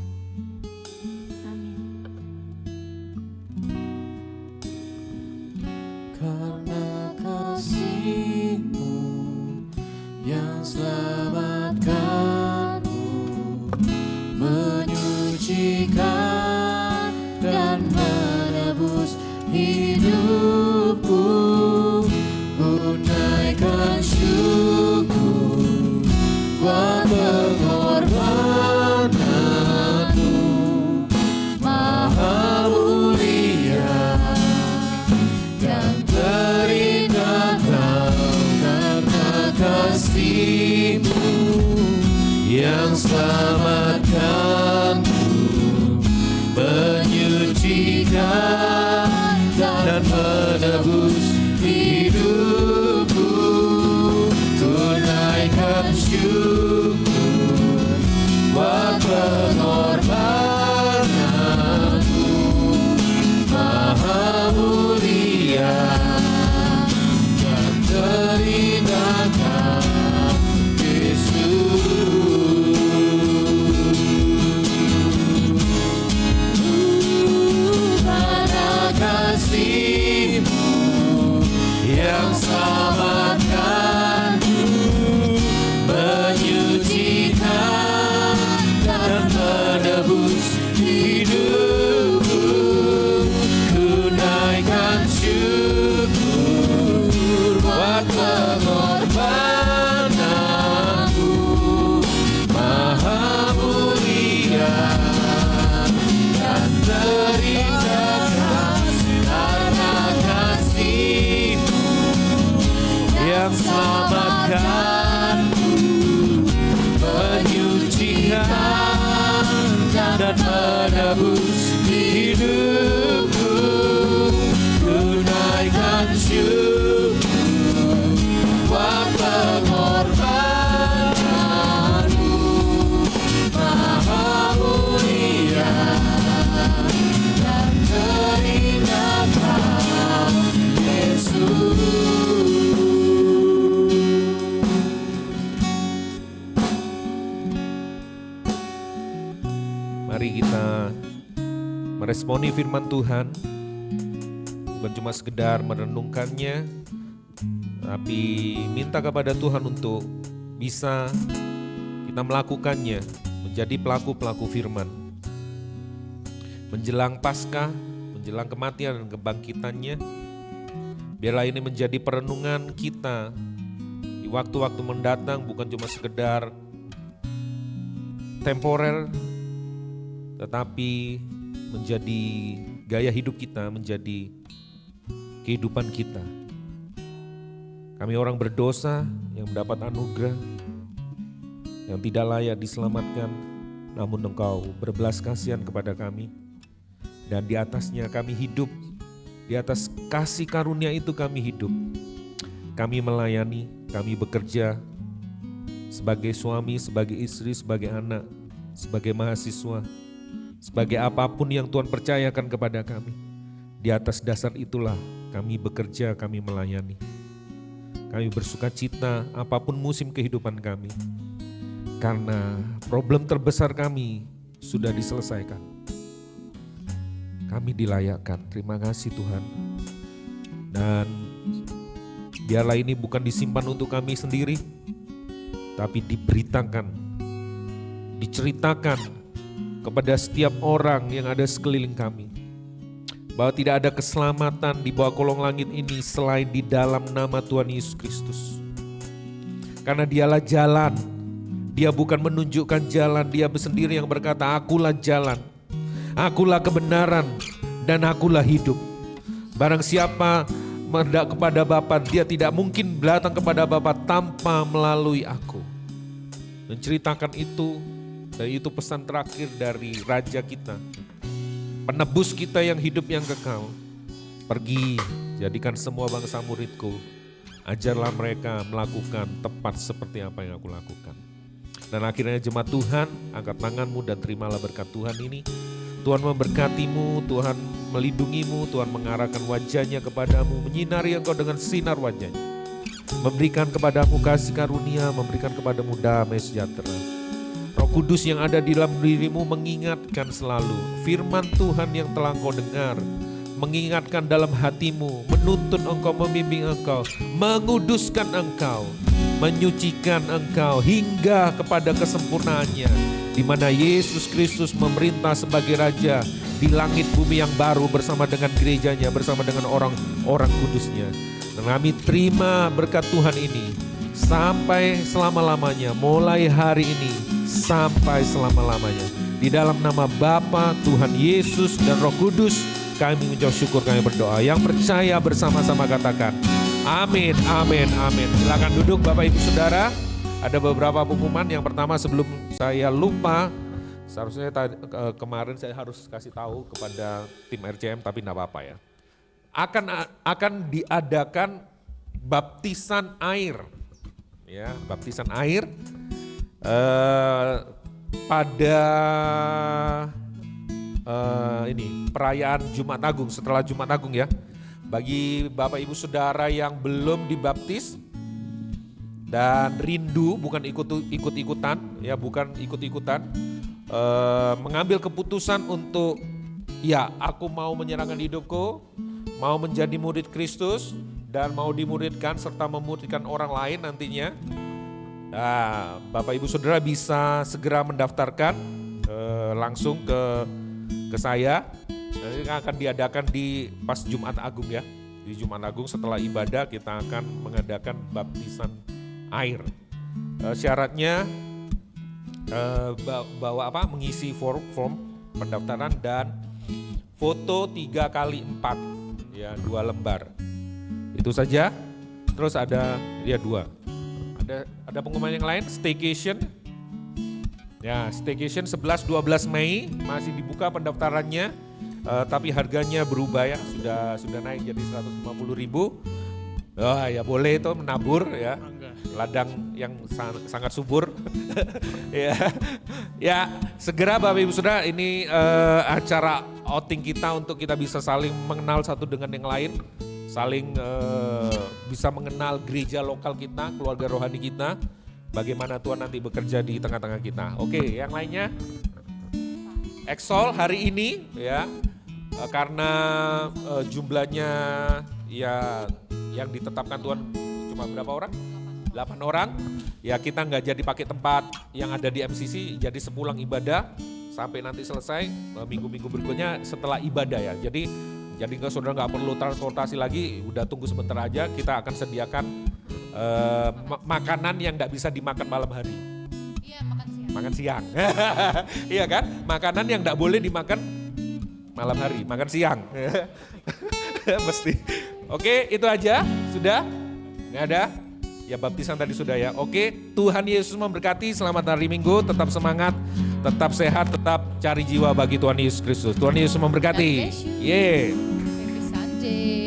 Amin. Karena kasih-Mu yang selamatkan-Mu, menyucikan dan menebus hidupku, ku naikkan syukur buat pengorbanan-Mu maha mulia dan terindah Kau. Karena kasih-Mu yang selamatkan-Ku, menyucikan dan menebus hidupku, ku naikkan syukur buat pengorbanan-Mu maha mulia dan terindah Kau, Yesus. Karena kasih-Mu yang selamatkan-Ku, meresponi firman Tuhan, bukan cuma sekedar merenungkannya, tapi minta kepada Tuhan untuk bisa kita melakukannya, menjadi pelaku-pelaku firman. Menjelang Paskah, menjelang kematian dan kebangkitannya, biarlah ini menjadi perenungan kita di waktu-waktu mendatang, bukan cuma sekedar temporer, tetapi menjadi gaya hidup kita, menjadi kehidupan kita. Kami orang berdosa yang mendapat anugerah, yang tidak layak diselamatkan, namun Engkau berbelas kasihan kepada kami. Dan di atasnya kami hidup, di atas kasih karunia itu kami hidup. Kami melayani, kami bekerja sebagai suami, sebagai istri, sebagai anak, sebagai mahasiswa, sebagai apapun yang Tuhan percayakan kepada kami. Di atas dasar itulah kami bekerja, kami melayani. Kami bersukacita apapun musim kehidupan kami. Karena problem terbesar kami sudah diselesaikan. Kami dilayakkan, terima kasih Tuhan. Dan biarlah ini bukan disimpan untuk kami sendiri, tapi diberitakan, diceritakan kepada setiap orang yang ada sekeliling kami. Bahwa tidak ada keselamatan di bawah kolong langit ini selain di dalam nama Tuhan Yesus Kristus. Karena Dialah jalan, Dia bukan menunjukkan jalan, Dia sendiri yang berkata, akulah jalan, akulah kebenaran, dan akulah hidup. Barang siapa menghadap kepada Bapa, dia tidak mungkin datang kepada Bapa tanpa melalui aku. Menceritakan itu, dan itu pesan terakhir dari Raja kita, penebus kita yang hidup yang kekal. Pergi, jadikan semua bangsa muridku, ajarlah mereka melakukan tepat seperti apa yang aku lakukan. Dan akhirnya jemaat Tuhan, angkat tanganmu dan terimalah berkat Tuhan ini. Tuhan memberkatimu, Tuhan melindungimu, Tuhan mengarahkan wajahnya kepadamu, menyinari engkau dengan sinar wajahnya, memberikan kepadamu kasih karunia, memberikan kepadamu damai sejahtera. Roh Kudus yang ada di dalam dirimu mengingatkan selalu firman Tuhan yang telah engkau dengar, mengingatkan dalam hatimu, menuntun engkau, membimbing engkau, menguduskan engkau, menyucikan engkau hingga kepada kesempurnaannya, di mana Yesus Kristus memerintah sebagai Raja di langit bumi yang baru bersama dengan gerejanya, bersama dengan orang-orang kudusnya. Dan kami terima berkat Tuhan ini sampai selama-lamanya, mulai hari ini sampai selama-lamanya. Di dalam nama Bapa, Tuhan Yesus, dan Roh Kudus, kami mengucap syukur, kami berdoa. Yang percaya bersama-sama katakan, amin, amin, amin. Silakan duduk Bapak Ibu Saudara. Ada beberapa pengumuman. Yang pertama, sebelum saya lupa, seharusnya kemarin saya harus kasih tahu kepada tim RCM, tapi enggak apa-apa ya. Akan diadakan baptisan air. Ya, baptisan air pada ini perayaan Jumat Agung, setelah Jumat Agung ya. Bagi Bapak Ibu Saudara yang belum dibaptis dan rindu, bukan ikut-ikutan ya, bukan ikut-ikutan, mengambil keputusan untuk ya, aku mau menyerahkan hidupku, mau menjadi murid Kristus dan mau dimuridkan serta memuridkan orang lain nantinya. Nah, Bapak Ibu Saudara bisa segera mendaftarkan langsung ke saya. Nanti akan diadakan di pas Jumat Agung ya. Di Jumat Agung setelah ibadah kita akan mengadakan baptisan air. Syaratnya bawa apa? Mengisi form pendaftaran dan foto 3x4 ya, 2 lembar. Itu saja. Terus ada ya 2. Ada pengumuman yang lain, staycation. Ya, staycation 11-12 Mei masih dibuka pendaftarannya, tapi harganya berubah ya, sudah naik jadi 150.000. Oh ya, boleh itu menabur ya, ladang yang sangat subur. ya, segera Bapak Ibu Saudara, ini acara outing kita untuk kita bisa saling mengenal satu dengan yang lain. Saling bisa mengenal gereja lokal kita, keluarga rohani kita, bagaimana Tuhan nanti bekerja di tengah-tengah kita. Oke, yang lainnya, Exol hari ini ya, karena jumlahnya ya yang ditetapkan Tuhan cuma berapa orang? 8 orang. Ya kita nggak jadi pakai tempat yang ada di MCC, jadi sepulang ibadah sampai nanti selesai minggu-minggu berikutnya setelah ibadah ya. Jadi saudara nggak perlu transportasi lagi, udah tunggu sebentar aja, kita akan sediakan makanan yang nggak bisa dimakan malam hari. Iya, makan siang. Makan siang. Iya kan? Makanan yang nggak boleh dimakan malam hari, makan siang. Mesti. Oke, itu aja. Sudah? Nggak ada? Ya baptisan tadi sudah ya. Oke, Tuhan Yesus memberkati. Selamat hari Minggu, tetap semangat, tetap sehat, tetap cari jiwa bagi Tuhan Yesus Kristus. Tuhan Yesus memberkati. God bless you. Yeah. Happy Sunday.